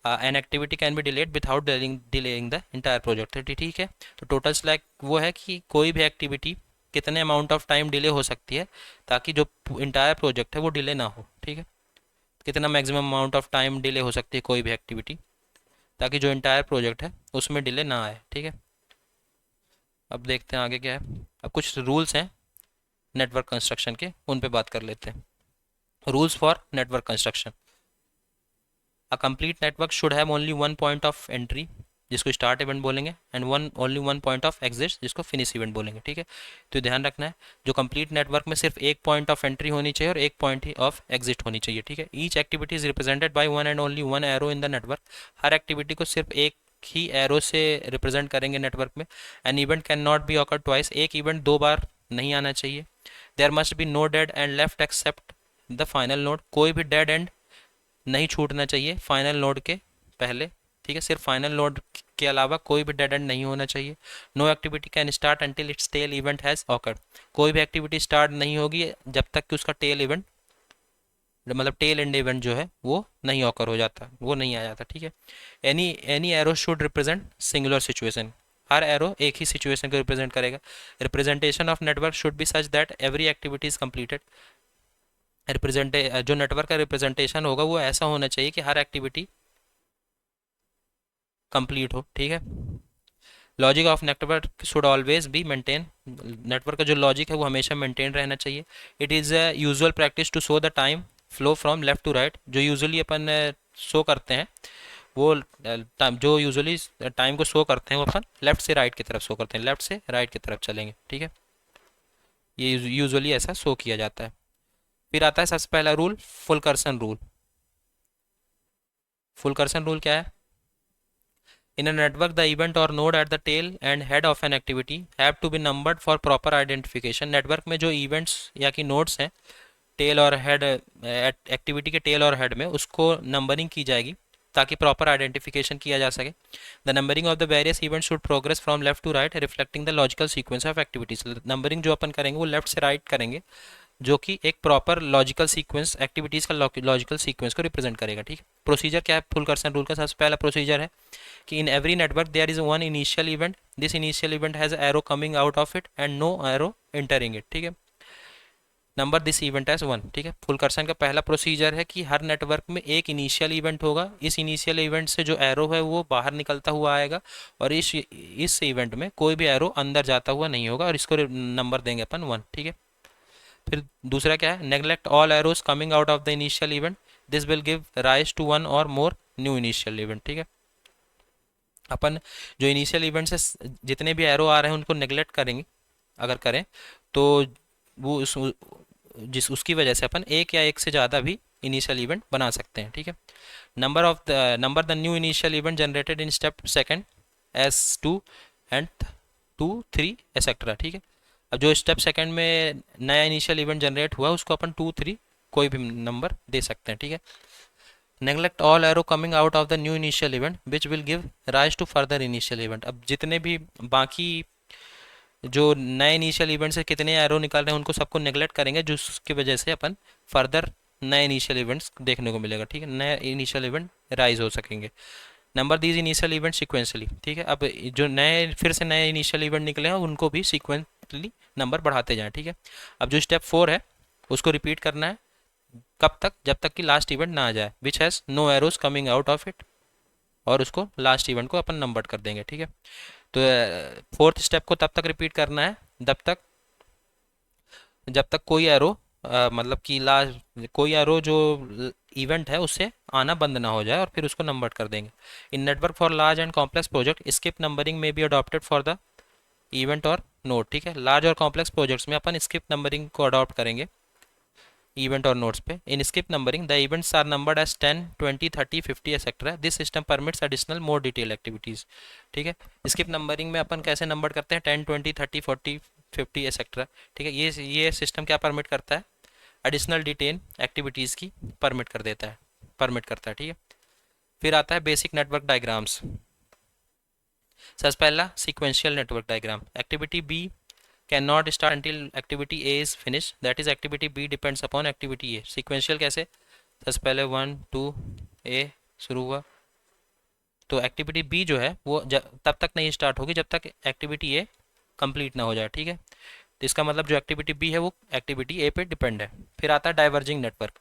N activity can be delayed without delaying the entire project. ठीक है, तो टोटल स्लैक वो है कि कोई भी एक्टिविटी कितने अमाउंट ऑफ टाइम डिले हो सकती है ताकि जो इंटायर प्रोजेक्ट है वो डिले ना हो। ठीक है, कितना maximum amount of time delay हो सकती है कोई भी एक्टिविटी ताकि जो इंटायर प्रोजेक्ट है उसमें डिले ना आए। ठीक है, अब देखते हैं आगे क्या है। अब कुछ रूल्स हैं नेटवर्क कंस्ट्रक्शन के, उन पे बात कर लेते हैं। Rules for network construction. A complete network should have only one point of entry जिसको स्टार्ट इवेंट बोलेंगे and only one point of exit जिसको फिनिश इवेंट बोलेंगे। ठीक है, तो ध्यान रखना है जो कंप्लीट नेटवर्क में सिर्फ एक पॉइंट ऑफ एंट्री होनी चाहिए और एक पॉइंट ही ऑफ एग्जिट होनी चाहिए। ठीक है, each activity is represented by one and only one arrow in the network. हर एक्टिविटी को सिर्फ एक ही एरो से रिप्रेजेंट करेंगे नेटवर्क में। An event can not be occur twice. एक इवेंट दो बार नहीं आना चाहिए। There must be no dead end left except the final node. कोई भी डेड एंड नहीं छूटना चाहिए फाइनल नोड के पहले। ठीक है, सिर्फ फाइनल नोड के अलावा कोई भी डेड एंड नहीं होना चाहिए। No activity can start until its tail event has occurred. कोई भी एक्टिविटी स्टार्ट नहीं होगी जब तक कि उसका टेल इवेंट मतलब टेल एंड इवेंट जो है वो नहीं ऑकर हो जाता, वो नहीं आ जाता। ठीक है, any any arrow should represent singular situation. Her arrow एक ही सिचुएशन को रिप्रेजेंट करेगा। Representation of network should be such that every activity is completed. जो नेटवर्क का रिप्रेजेंटेशन होगा वो ऐसा होना चाहिए कि हर एक्टिविटी कंप्लीट हो। ठीक है, logic of network should always be maintain. Network का जो लॉजिक है वो हमेशा मेंटेन रहना चाहिए। It is a usual practice to show the time flow from left to right. जो यूजुअली अपन शो करते हैं वो जो यूजुअली टाइम को शो करते हैं वो अपन लेफ्ट से राइट की तरफ शो करते हैं, लेफ्ट से राइट की तरफ चलेंगे। ठीक है, ये यूजुअली ऐसा शो किया जाता है। फिर आता है सबसे पहला रूल, फुल कर्सन रूल। फुल कर्सन रूल क्या है? In a network, the event or node at the tail and head of an activity have to be numbered for proper identification. Network में जो events या कि nodes हैं टेल और head, activity के tell और हेड में उसको नंबरिंग की जाएगी ताकि प्रॉपर आइडेंटिफिकेशन किया जा सके। The numbering of the various events should progress from left to right reflecting the logical sequence of activities. Numbering जो अपन करेंगे वो लेफ्ट से राइट करेंगे जो कि एक प्रॉपर लॉजिकल सीक्वेंस एक्टिविटीज़ का लॉजिकल सीक्वेंस को रिप्रेजेंट करेगा। ठीक है, प्रोसीजर क्या है फुल कर्सन रूल का? सबसे पहला प्रोसीजर है कि in every network there is one initial event. This initial event has arrow coming out of it and no arrow entering it. ठीक है, number this event as one. ठीक है, फुल कर्सन का पहला प्रोसीजर है कि हर नेटवर्क में एक इनिशियल इवेंट होगा। इस इनिशियल इवेंट से जो एरो है वो बाहर निकलता हुआ आएगा और इस इवेंट में कोई भी एरो अंदर जाता हुआ नहीं होगा और इसको नंबर देंगे अपन वन। ठीक है, फिर दूसरा क्या है? Neglect all arrows coming out of the initial event. This will give rise to one और मोर न्यू इनिशियल इवेंट। ठीक है, अपन जो इनिशियल इवेंट से जितने भी एरो आ रहे हैं उनको नेग्लेक्ट करेंगे अगर करें तो वो उसकी वजह से अपन एक या एक से ज़्यादा भी इनिशियल इवेंट बना सकते हैं। ठीक है, number the new initial event generated in step second as two and 2, 3 etcetera. ठीक है, अब जो स्टेप सेकंड में नया इनिशियल इवेंट जनरेट हुआ उसको अपन 2, 3 कोई भी नंबर दे सकते हैं। ठीक है, neglect all arrow coming out of the new initial event which will give rise to further initial event. अब जितने भी बाकी जो नए इनिशियल इवेंट से कितने एरो निकल रहे हैं उनको सबको नेग्लेक्ट करेंगे जिसकी वजह से अपन फर्दर नए इनिशियल इवेंट्स देखने को मिलेगा। ठीक है, नए इनिशियल इवेंट राइज हो सकेंगे। Number these initial event sequentially. ठीक है, अब जो नए फिर से नए इनिशियल इवेंट निकले हैं उनको भी सिक्वेंसली नंबर बढ़ाते जाएं। ठीक है, अब जो स्टेप 4 है उसको रिपीट करना है कब तक? जब तक कि लास्ट इवेंट ना आ जाए which has no arrows coming out of it, और उसको लास्ट इवेंट को अपन नंबर कर देंगे। ठीक है, तो फोर्थ स्टेप को तब तक रिपीट करना है जब तक कोई एरो मतलब कि लास्ट कोई एरो जो इवेंट है उससे आना बंद ना हो जाए, और फिर उसको नंबर कर देंगे। In network for large and complex project skip numbering may be adopted for the event और नोड। ठीक है, लार्ज और कॉम्प्लेक्स प्रोजेक्ट्स में अपन स्किप नंबरिंग को अडॉप्ट करेंगे इवेंट और नोड्स पे। In skip numbering the events are numbered as 10, 20, 30, 50 etcetera. This system permits additional more detail activities. ठीक है, स्किप नंबरिंग में अपन कैसे नंबर करते हैं, 10, 20, 30, 40, 50 एक्सेट्रा। ठीक है, ये सिस्टम क्या परमिट करता है, एडिशनल डिटेल एक्टिविटीज़ की परमिट करता है। ठीक है, फिर आता है बेसिक नेटवर्क डायग्राम्स। सबसे पहला sequential network diagram. Activity B can not start until activity A is finish, that is activity B depends upon activity A. Sequential कैसे, सबसे पहले 1, 2 ए शुरू हुआ, तो एक्टिविटी बी जो है वो तब तक नहीं स्टार्ट होगी जब तक एक्टिविटी ए कंप्लीट ना हो जाए। ठीक है, तो इसका मतलब जो एक्टिविटी बी है वो एक्टिविटी ए पे डिपेंड है। फिर आता है diverging network.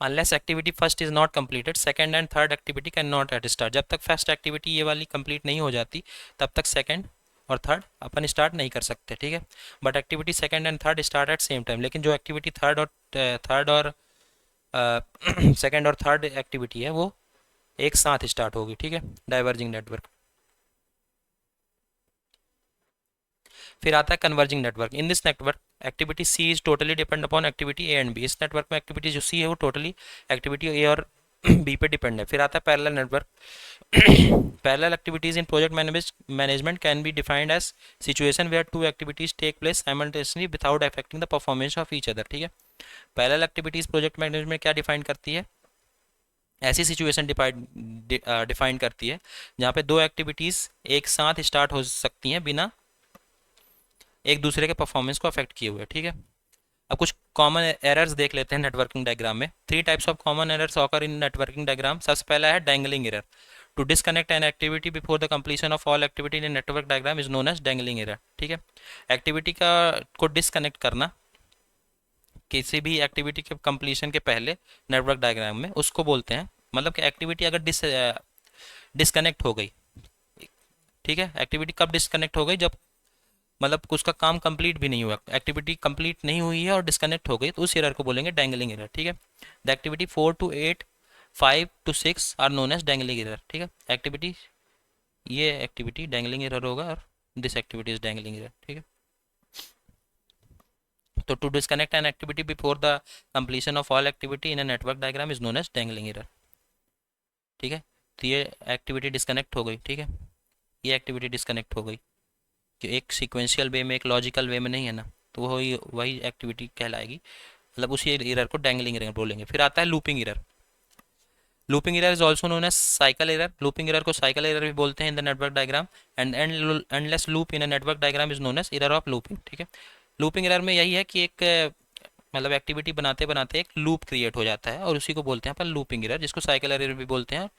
Unless activity first is not completed second and third activity can not at start. जब तक फर्स्ट एक्टिविटी ये वाली कंप्लीट नहीं हो जाती तब तक सेकंड और थर्ड अपन स्टार्ट नहीं कर सकते। ठीक है, but activity second and third start at same time. लेकिन जो एक्टिविटी थर्ड और सेकंड और थर्ड एक्टिविटी है वो एक साथ स्टार्ट होगी। ठीक है, डाइवर्जिंग नेटवर्क। फिर आता है converging network. In this network activity C is totally depend upon activity A and B. इस नेटवर्क में एक्टिविटी जो सी है वो टोटली एक्टिविटी ए और बी पे डिपेंड है। फिर आता है parallel network. Parallel activities in project management can be defined as situation where two activities take place simultaneously without affecting the performance of each other. ठीक है, पैरेलल एक्टिविटीज प्रोजेक्ट मैनेजमेंट क्या define करती है, ऐसी सिचुएशन डिफाइन करती है जहाँ पे दो एक्टिविटीज़ एक साथ स्टार्ट हो सकती हैं बिना एक दूसरे के परफॉर्मेंस को अफेक्ट किए हुए। ठीक है, अब कुछ कॉमन एरर्स देख लेते हैं नेटवर्किंग डायग्राम में। 3 types of common errors occur in networking diagram. सबसे पहला है dangling error. To disconnect an activity before the completion of all activity in network diagram is known as dangling error. ठीक है, activity को disconnect करना किसी भी एक्टिविटी के कंप्लीशन के पहले नेटवर्क डायग्राम में, उसको बोलते हैं, मतलब कि एक्टिविटी अगर डिस्कनेक्ट हो गई। ठीक है, एक्टिविटी कब डिस्कनेक्ट हो गई, जब मतलब उसका काम कंप्लीट भी नहीं हुआ, एक्टिविटी कंप्लीट नहीं हुई है और डिस्कनेक्ट हो गई, तो उस एरर को बोलेंगे डैंगलिंग एरर। ठीक है, the activity 4 to 8, 5 to 6 are known as dangling error. ठीक है, एक्टिविटी ये एक्टिविटी डैंगलिंग एरर होगा और this activity is dangling error. ठीक है, तो to disconnect an activity before the completion of all activity in a network diagram is known as dangling error. ठीक है, तो ये एक्टिविटी डिस्कनेक्ट हो गई। ठीक है, ये एक्टिविटी डिस्कनेक्ट हो गई, जो एक सीक्वेंशियल वे में एक लॉजिकल वे में नहीं है ना, तो वही एक्टिविटी कहलाएगी, मतलब उसी एरर को डैंगलिंग एरर बोलेंगे। फिर आता है looping error. Looping error is also known as cycle error. Looping error को साइकिल एरर भी बोलते हैं in the network diagram. And endless loop in a network diagram is known as error of looping. ठीक है, looping error में यही है कि एक मतलब एक्टिविटी बनाते बनाते एक लूप क्रिएट हो जाता है और उसी को बोलते हैं अपन लूपिंग एरर, जिसको साइकिल एरर भी बोलते हैं।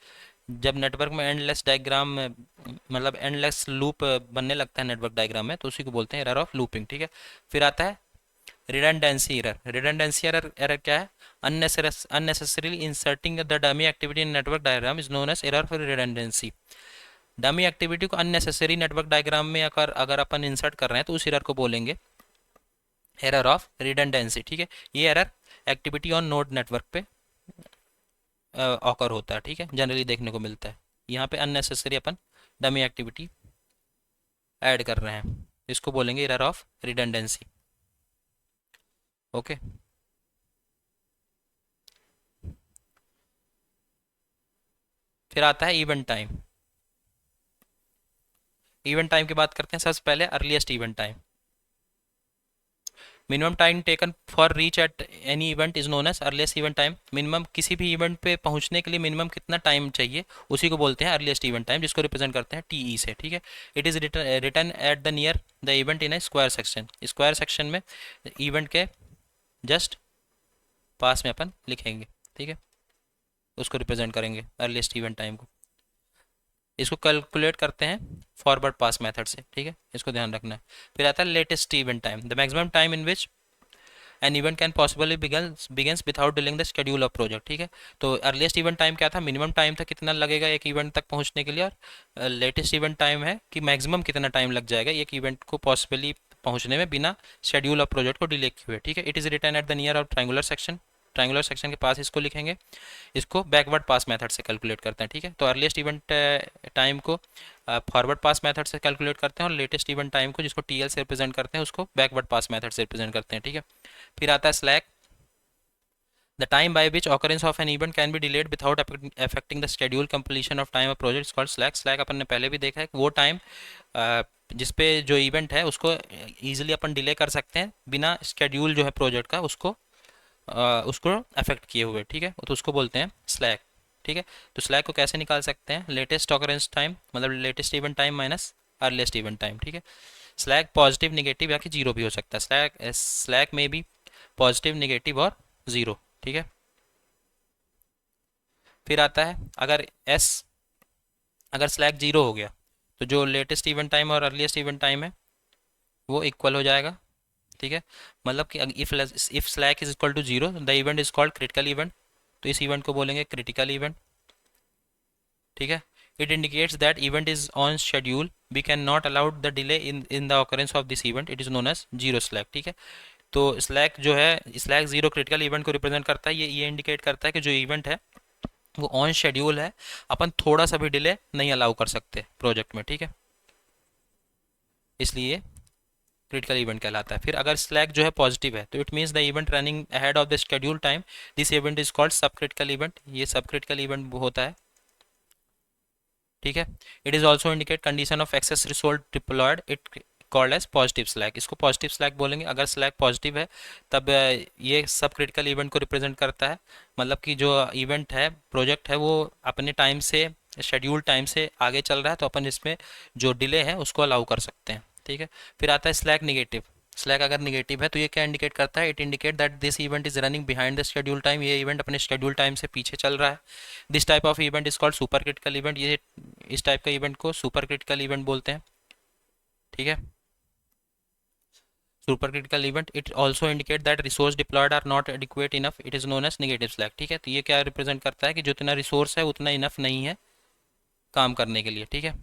जब नेटवर्क में एंडलेस डायग्राम मतलब एंडलेस लूप बनने लगता है नेटवर्क डायग्राम में, तो उसी को बोलते हैं एरर ऑफ लूपिंग। ठीक है, फिर आता है रिडंडेंसी एरर। रिडंडेंसी एरर क्या है, unnecessarily inserting the dummy activity in network diagram is known as error for redundancy। Dummy activity को अननेसेसरी नेटवर्क डायग्राम में अगर अपन इंसर्ट कर रहे हैं तो उस एरर को बोलेंगे एरर ऑफ रिडंडेंसी। ठीक है, ये error activity on node network पे ऑकर होता है। ठीक है, जनरली देखने को मिलता है। यहाँ पे अननेसेसरी अपन डमी एक्टिविटी ऐड कर रहे हैं, इसको बोलेंगे एरर ऑफ रिडंडेंसी। ओके, फिर आता है इवेंट टाइम। इवेंट टाइम की बात करते हैं। सबसे पहले earliest event time. Minimum time taken for reach at any event is known as earliest event time. Minimum किसी भी इवेंट पे पहुंचने के लिए मिनिमम कितना टाइम चाहिए, उसी को बोलते हैं अर्लीस्ट इवेंट टाइम, जिसको रिप्रेजेंट करते हैं टीई से। ठीक है, it is return at the near the event in A square section. Square section में इवेंट के जस्ट पास में अपन लिखेंगे। ठीक है, उसको रिप्रेजेंट करेंगे अर्लीस्ट इवेंट टाइम को। इसको कैलकुलेट करते हैं फॉरवर्ड पास मेथड से। ठीक है, इसको ध्यान रखना है। फिर आता है latest event time. The maximum time in which N event can possibly begins without delaying the schedule of project. ठीक है, तो अर्लीस्ट इवेंट टाइम क्या था, मिनिमम टाइम था कितना लगेगा एक इवेंट तक पहुंचने के लिए, और लेटेस्ट इवेंट टाइम है कि मैक्सिमम कितना टाइम लग जाएगा एक इवेंट को पॉसिबली पहुंचने में बिना शेड्यूल ऑफ प्रोजेक्ट को डिले किए हुए। ठीक है, it is return at the near of triangular section, triangular section के पास इसको लिखेंगे, इसको बैकवर्ड पास मेथड से कैलकुलेट करते हैं। ठीक है, तो अर्लीस्ट इवेंट टाइम को फॉरवर्ड पास मेथड से कैलकुलेट करते हैं, और लेटेस्ट इवेंट टाइम को जिसको टीएल से रिप्रेजेंट करते हैं उसको बैकवर्ड पास मेथड से रिप्रेजेंट करते हैं। ठीक है, फिर आता है slack, the time by which occurrence of an event can be delayed without affecting the schedule completion of time of project called slack. Slack अपन ने पहले भी देखा है, वो टाइम जिसपे जो इवेंट है उसको ईजिली अपन डिले कर सकते हैं बिना शेड्यूल जो है प्रोजेक्ट का उसको अफेक्ट किए हुए। ठीक है, तो उसको बोलते हैं स्लैक। ठीक है, तो स्लैक को कैसे निकाल सकते हैं, लेटेस्ट ऑकरेंस टाइम मतलब latest event time minus earliest event time. ठीक है, स्लैक पॉजिटिव निगेटिव या कि जीरो भी हो सकता है, स्लैक में भी पॉजिटिव निगेटिव और ज़ीरो। ठीक है, फिर आता है अगर स्लैक जीरो हो गया तो जो लेटेस्ट इवेंट टाइम और अर्लीस्ट इवेंट टाइम है वो इक्वल हो जाएगा। ठीक है, मतलब कि if slack is equal to zero the event is called critical event, तो इस इवेंट को बोलेंगे क्रिटिकल इवेंट। ठीक है, it indicates that event is on schedule, we can not allowed the delay in the occurrence of this event, it is known as zero slack. ठीक है, तो slack जो है, स्लैक जीरो क्रिटिकल इवेंट को represent करता है, ये indicate करता है कि जो इवेंट है वो ऑन शेड्यूल है, अपन थोड़ा सा भी डिले नहीं अलाउ कर सकते प्रोजेक्ट में। ठीक है, इसलिए क्रिटिकल इवेंट कहलाता है। फिर अगर स्लैक जो है पॉजिटिव है तो it means the event running ahead of the schedule time, this event is called sub critical event, ये सब क्रिटिकल इवेंट होता है। ठीक है, it is also indicate condition of excess resource deployed, it called as positive slack, इसको positive slack बोलेंगे। अगर slack positive है तब ये सब क्रिटिकल इवेंट को रिप्रेजेंट करता है, मतलब कि जो इवेंट है प्रोजेक्ट है वो अपने टाइम से शेड्यूल टाइम से आगे चल रहा है, तो अपन इसमें जो डिले है उसको अलाउ कर सकते हैं। ठीक है, फिर आता है स्लैक निगेटिव। स्लैक अगर निगेटिव है तो ये क्या इंडिकेट करता है, it indicate that this event is running behind the schedule time, ये इवेंट अपने शेड्यूल टाइम से पीछे चल रहा है। This type of event is called super critical event, ये इस टाइप का इवेंट को सुपर क्रिटिकल इवेंट बोलते हैं। ठीक है, super critical event, it also indicate that resource deployed are not adequate enough, it is known as negative slack. ठीक है, तो ये क्या रिप्रेजेंट करता है कि जितना रिसोर्स है उतना इनफ नहीं है काम करने के लिए। ठीक है,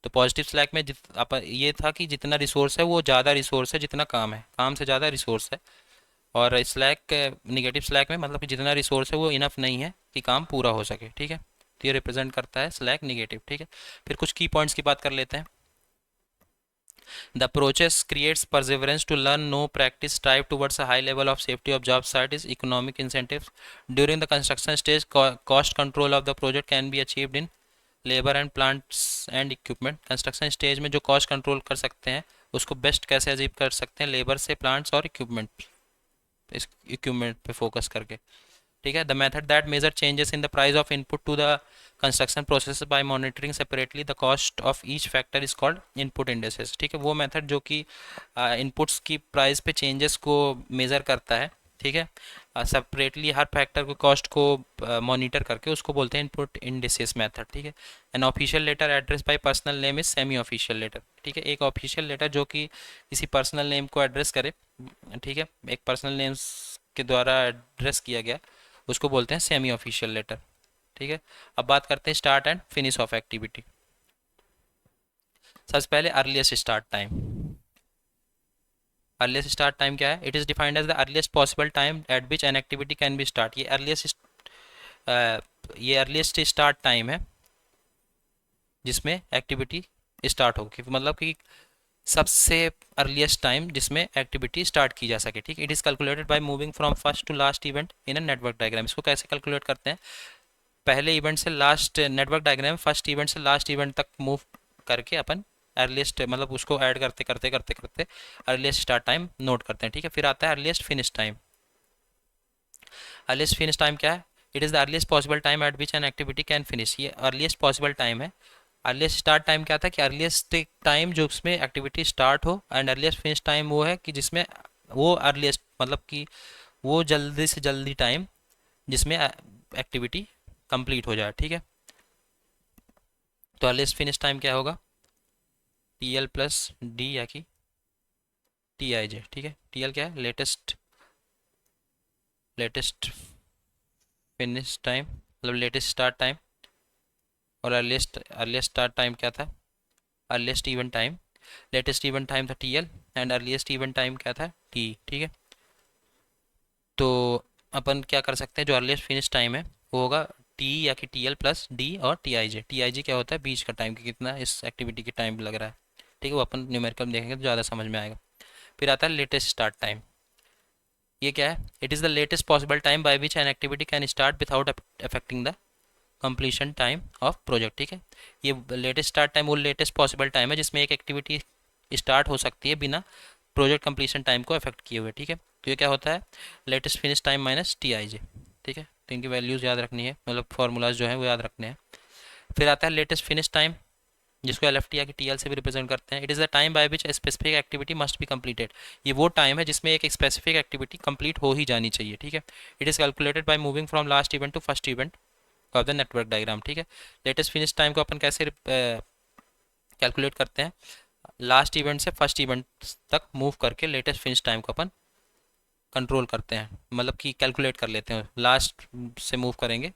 तो पॉजिटिव स्लैक में ये था कि जितना रिसोर्स है वो ज़्यादा रिसोर्स है जितना काम है, काम से ज़्यादा रिसोर्स है, और स्लैक निगेटिव स्लैक में मतलब कि जितना रिसोर्स है वो इनफ नहीं है कि काम पूरा हो सके। ठीक है, तो ये रिप्रेजेंट करता है स्लैक निगेटिव। ठीक है, फिर कुछ की पॉइंट्स की बात कर लेते हैं। The approaches creates perseverance to learn, know, practice, strive towards a high level of safety of job site is economic incentives. During the construction stage, cost control of the project can be achieved in labour and plants and equipment. Construction stage में जो cost control कर सकते हैं उसको best कैसे achieve कर सकते हैं, लेबर से, प्लांट्स और इक्विपमेंट, इस इक्विपमेंट पे फोकस करके। ठीक है, the method that major changes in the price of input to the construction process by monitoring separately the cost of each factor is called input indices. ठीक है, वो मेथड जो कि इनपुट्स की प्राइस पे चेंजेस को मेज़र करता है। ठीक है, सेपरेटली हर फैक्टर को कॉस्ट को मॉनिटर करके उसको बोलते हैं इनपुट इंडेसेस मेथड। ठीक है, an official letter address by personal name is semi official letter. ठीक है, एक ऑफिशियल लेटर जो कि किसी पर्सनल नेम को एड्रेस करे, ठीक है, एक पर्सनल नेम्स के द्वारा एड्रेस किया गया, उसको बोलते हैं सेमी ऑफिशियल लेटर। ठीक है, अब बात करते हैं start and finish of activity. सबसे पहले earliest start time. Earliest start time क्या है, it is defined as the earliest possible time at which an activity can be start. ये अर्लीस्ट स्टार्ट टाइम है जिसमें एक्टिविटी स्टार्ट होगी, मतलब कि सबसे अर्लीस्ट टाइम जिसमें एक्टिविटी स्टार्ट की जा सके। ठीक, it is calculated by moving from first to last event in a network diagram. इसको कैसे कैलकुलेट करते हैं, पहले इवेंट से last network diagram, first event से लास्ट इवेंट तक मूव करके अपन अर्लीस्ट मतलब उसको ऐड करते करते करते करते अर्लीस्ट स्टार्ट टाइम नोट करते हैं। ठीक है, फिर आता है earliest finish time. Earliest finish time क्या है, it is the earliest possible time at which an activity can finish, ये अर्लीस्ट पॉसिबल टाइम है। अर्लीस्ट स्टार्ट टाइम क्या था कि अर्लीस्ट टाइम जो उसमें एक्टिविटी स्टार्ट हो, एंड अर्लीस्ट फिनिश टाइम वो है कि जिसमें वो अर्लीस्ट मतलब कि वो जल्दी से जल्दी टाइम जिसमें एक्टिविटी कंप्लीट हो जाए। ठीक है, तो अर्लीस्ट फिनिश टाइम क्या होगा, TL प्लस डी या कि TIJ। ठीक है, TL क्या है, लेटेस्ट लेटेस्ट फिनिश टाइम मतलब लेटेस्ट स्टार्ट टाइम, और अर्लीस्ट स्टार्ट टाइम क्या था, earliest event time. Latest event time था TL and earliest event time क्या था TE, ठीक है। तो अपन क्या कर सकते हैं, जो अर्लीस्ट फिनिश टाइम है वो होगा TE या कि TL प्लस D और TIJ क्या होता है, बीच का टाइम कि कितना इस एक्टिविटी की टाइम लग रहा है, ठीक है। वो अपन न्यूमेरिकल में देखेंगे तो ज़्यादा समझ में आएगा। फिर आता है लेटेस्ट स्टार्ट टाइम। ये क्या है, it is the latest possible time by which an activity can start without affecting the completion time of project, ठीक है। ये लेटेस्ट स्टार्ट टाइम वो लेटेस्ट पॉसिबल टाइम है जिसमें एक एक्टिविटी स्टार्ट हो सकती है बिना प्रोजेक्ट कंप्लीशन टाइम को अफेक्ट किए हुए, ठीक है। तो ये क्या होता है, latest finish time minus TIJ, ठीक है। तो इनकी वैल्यूज़ याद रखनी है, मतलब फार्मूलाज जो है वो याद रखने हैं। फिर आता है लेटेस्ट फिनिश टाइम, जिसको LFT या कि TL से भी रिप्रेजेंट करते हैं। It is the time by which specific activity must be completed. ये वो टाइम है जिसमें एक स्पेसिफिक एक्टिविटी कंप्लीट हो ही जानी चाहिए, ठीक है। It is calculated by moving from last event to first event of the network diagram, ठीक है। लेटेस्ट फिनिश टाइम को अपन कैसे कैलकुलेट करते हैं, लास्ट इवेंट से फर्स्ट इवेंट तक मूव करके लेटेस्ट फिनिश टाइम को अपन कंट्रोल करते हैं, मतलब कि कैलकुलेट कर लेते हैं, लास्ट से मूव करेंगे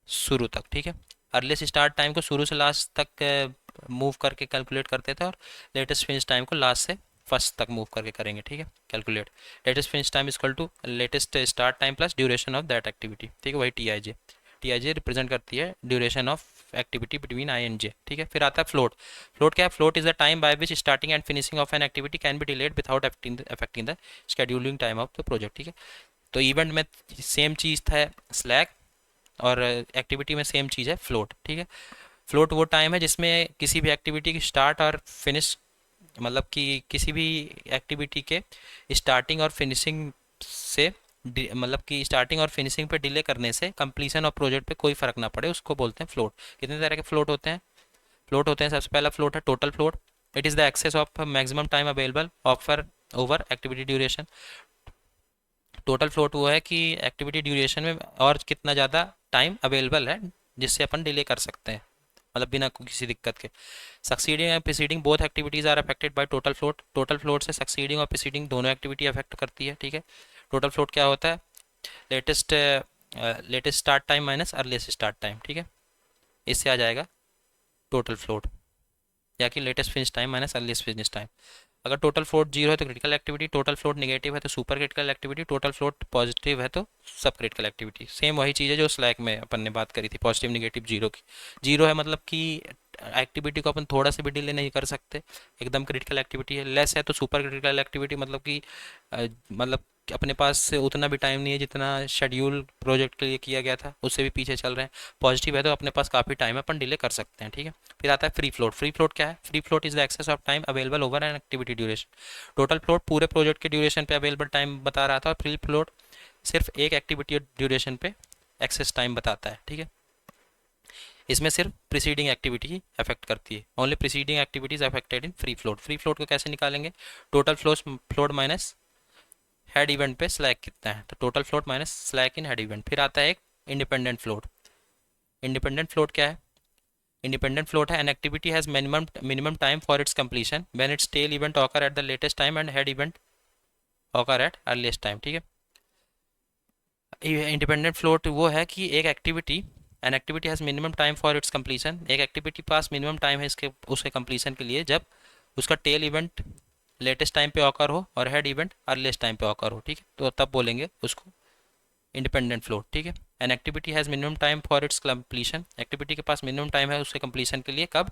शुरू तक, ठीक है। अर्लीस्ट स्टार्ट टाइम को शुरू से लास्ट तक मूव करके कैलकुलेट करते थे, और लेटेस्ट फिनिश टाइम को लास्ट से फर्स्ट तक मूव करके करेंगे, ठीक है। Calculate latest finish time equal to latest start time plus duration of that activity, ठीक है। वही TIJ रिप्रेजेंट करती है duration of activity between INJ, ठीक है। फिर आता है फ्लोट। फ्लोट क्या है, float is the time by which starting and finishing of an activity can be delayed without affecting the scheduling time of the project, ठीक है। तो इवेंट में सेम चीज़ था स्लैक, और एक्टिविटी में सेम चीज़ है फ्लोट, ठीक है। फ्लोट वो टाइम है जिसमें किसी भी एक्टिविटी की स्टार्ट और फिनिश, मतलब कि किसी भी एक्टिविटी के स्टार्टिंग और फिनिशिंग से मतलब कि स्टार्टिंग और फिनिशिंग पे डिले करने से कंप्लीशन ऑफ प्रोजेक्ट पे कोई फर्क ना पड़े, उसको बोलते हैं फ्लोट। कितने तरह के फ्लोट होते हैं, सबसे पहला फ्लोट है total float. It is the excess of maximum time available offer over activity duration. Total float वो है कि एक्टिविटी ड्यूरेशन में और कितना ज़्यादा टाइम अवेलेबल है जिससे अपन डिले कर सकते हैं, मतलब बिना किसी दिक्कत के। Succeeding and preceding both activities are affected by total float. Total float से सक्सीडिंग और प्रीसीडिंग दोनों एक्टिविटी अफेक्ट करती है, ठीक है। टोटल फ्लोट क्या होता है, latest latest start time minus earliest start time, ठीक है। इससे आ जाएगा टोटल फ्लोट, या कि latest finish time minus earliest finish time. अगर टोटल फ्लोट जीरो है तो critical activity, total float negative है तो super critical activity, total float positive है तो सब क्रिटिकल एक्टिविटी। सेम वही चीज़ है जो स्लैक में अपन ने बात करी थी, पॉजिटिव नेगेटिव जीरो की। जीरो है मतलब कि एक्टिविटी को अपन थोड़ा सा भी डिले नहीं कर सकते, एकदम क्रिटिकल एक्टिविटी है। लेस है तो सुपर क्रिटिकल एक्टिविटी, मतलब कि मतलब अपने पास से उतना भी टाइम नहीं है जितना शेड्यूल प्रोजेक्ट के लिए किया गया था, उससे भी पीछे चल रहे हैं। पॉजिटिव है तो अपने पास काफ़ी टाइम है, अपन डिले कर सकते हैं, ठीक है। फिर आता है फ्री फ्लोट। फ्री फ्लोट क्या है, free float is the excess of time available over an activity duration. Total float पूरे प्रोजेक्ट के ड्यूरेशन पे अवेलेबल टाइम बता रहा था, और फ्री फ्लोट सिर्फ एक एक्टिविटी ड्यूरेशन पे एक्सेस टाइम बताता है, ठीक है। इसमें सिर्फ प्रीसीडिंग एक्टिविटी ही अफेक्ट करती है, only preceding activities affected in free float. Free float को कैसे निकालेंगे, total float minus head event पे स्लैक कितना है, तो total float minus slack in head event. फिर आता है एक इंडिपेंडेंट फ्लोट। इंडिपेंडेंट फ्लोट क्या है, इंडिपेंडेंट फ्लोट है an activity has minimum time for its completion when its tail event occur at the latest time and head event occur at earliest time, ठीक है। Independent float वो है कि एक activity, an activity has minimum time for its completion, एक activity पास minimum time है इसके उसके कंप्लीशन के लिए जब उसका टेल इवेंट लेटेस्ट टाइम पे ऑकर हो और हेड इवेंट अर्लीस्ट टाइम पे ऑकर हो, ठीक है। तो तब बोलेंगे उसको इंडिपेंडेंट फ्लोट, ठीक है। An activity has minimum time for its completion, activity के पास मिनिमम टाइम है उसके कंप्लीशन के लिए कब,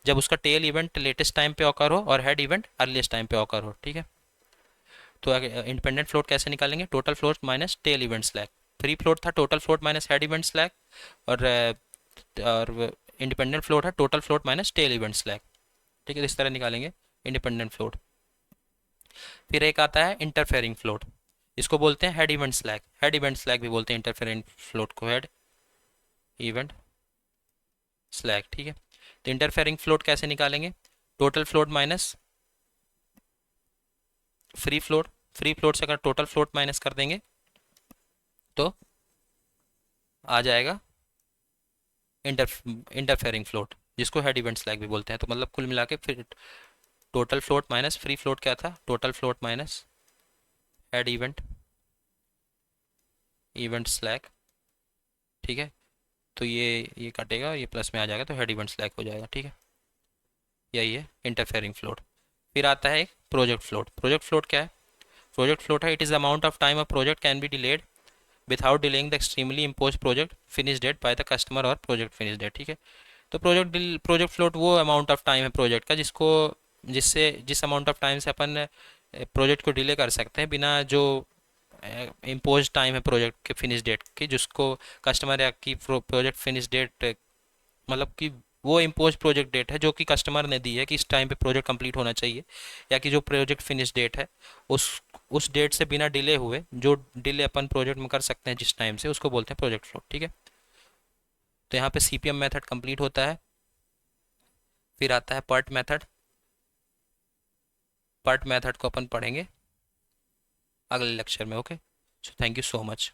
जब उसका टेल इवेंट लेटेस्ट टाइम पे ऑकर हो और हेड इवेंट अर्लीस्ट टाइम पे ऑकर हो, ठीक है। तो इंडिपेंडेंट फ्लोट कैसे निकालेंगे, total float minus tail event slack. Free float था total float minus head event slack, और इंडिपेंडेंट फ्लोट है total float minus tail event slack, ठीक है। इस तरह निकालेंगे इंडिपेंडेंट फ्लोट। फिर एक आता है इंटरफेयरिंग फ्लोट, इसको बोलते हैं head event slack. Head event slack भी बोलते हैं इंटरफेयरिंग फ्लोट को, हेड इवेंट स्लैक, ठीक है। तो इंटरफेयरिंग फ्लोट कैसे निकालेंगे, total float minus free float. Free float से अगर टोटल फ्लोट माइनस कर देंगे तो आ जाएगा इंटरफेयरिंग फ्लोट, जिसको हेड इवेंट स्लैक भी बोलते हैं। तो मतलब कुल मिला के फिर total float minus free float क्या था, total float minus head event event slack, ठीक है। तो ये कटेगा, ये प्लस में आ जाएगा, तो हेड इवेंट स्लैक हो जाएगा, ठीक है। यही है इंटरफेयरिंग फ्लोट। फिर आता है एक प्रोजेक्ट फ्लोट। प्रोजेक्ट फ्लोट क्या है? प्रोजेक्ट फ्लोट है, it is amount of time a project can be delayed without delaying the extremely impose project finish date by the customer और प्रोजेक्ट फिनिश डेट, ठीक है। तो प्रोजेक्ट फ्लोट वो amount of time है project का जिसको जिससे जिस अमाउंट ऑफ टाइम से अपन प्रोजेक्ट को डिले कर सकते हैं बिना जो इम्पोज टाइम है प्रोजेक्ट के फिनिश डेट की, जिसको कस्टमर या की प्रोजेक्ट फिनिश डेट मतलब कि वो इम्पोज प्रोजेक्ट डेट है जो कि कस्टमर ने दी है कि इस टाइम पे प्रोजेक्ट कंप्लीट होना चाहिए, या कि जो प्रोजेक्ट फिनिश डेट है उस उस डेट से बिना डिले हुए जो डिले अपन प्रोजेक्ट में कर सकते हैं जिस टाइम से, उसको बोलते हैं प्रोजेक्ट फ्लोट, ठीक है। तो यहाँ पे सीपीएम मेथड कंप्लीट होता है। फिर आता है पर्ट मेथड। पर्ट मेथड को अपन पढ़ेंगे अगले लेक्चर में, okay. So thank you so much.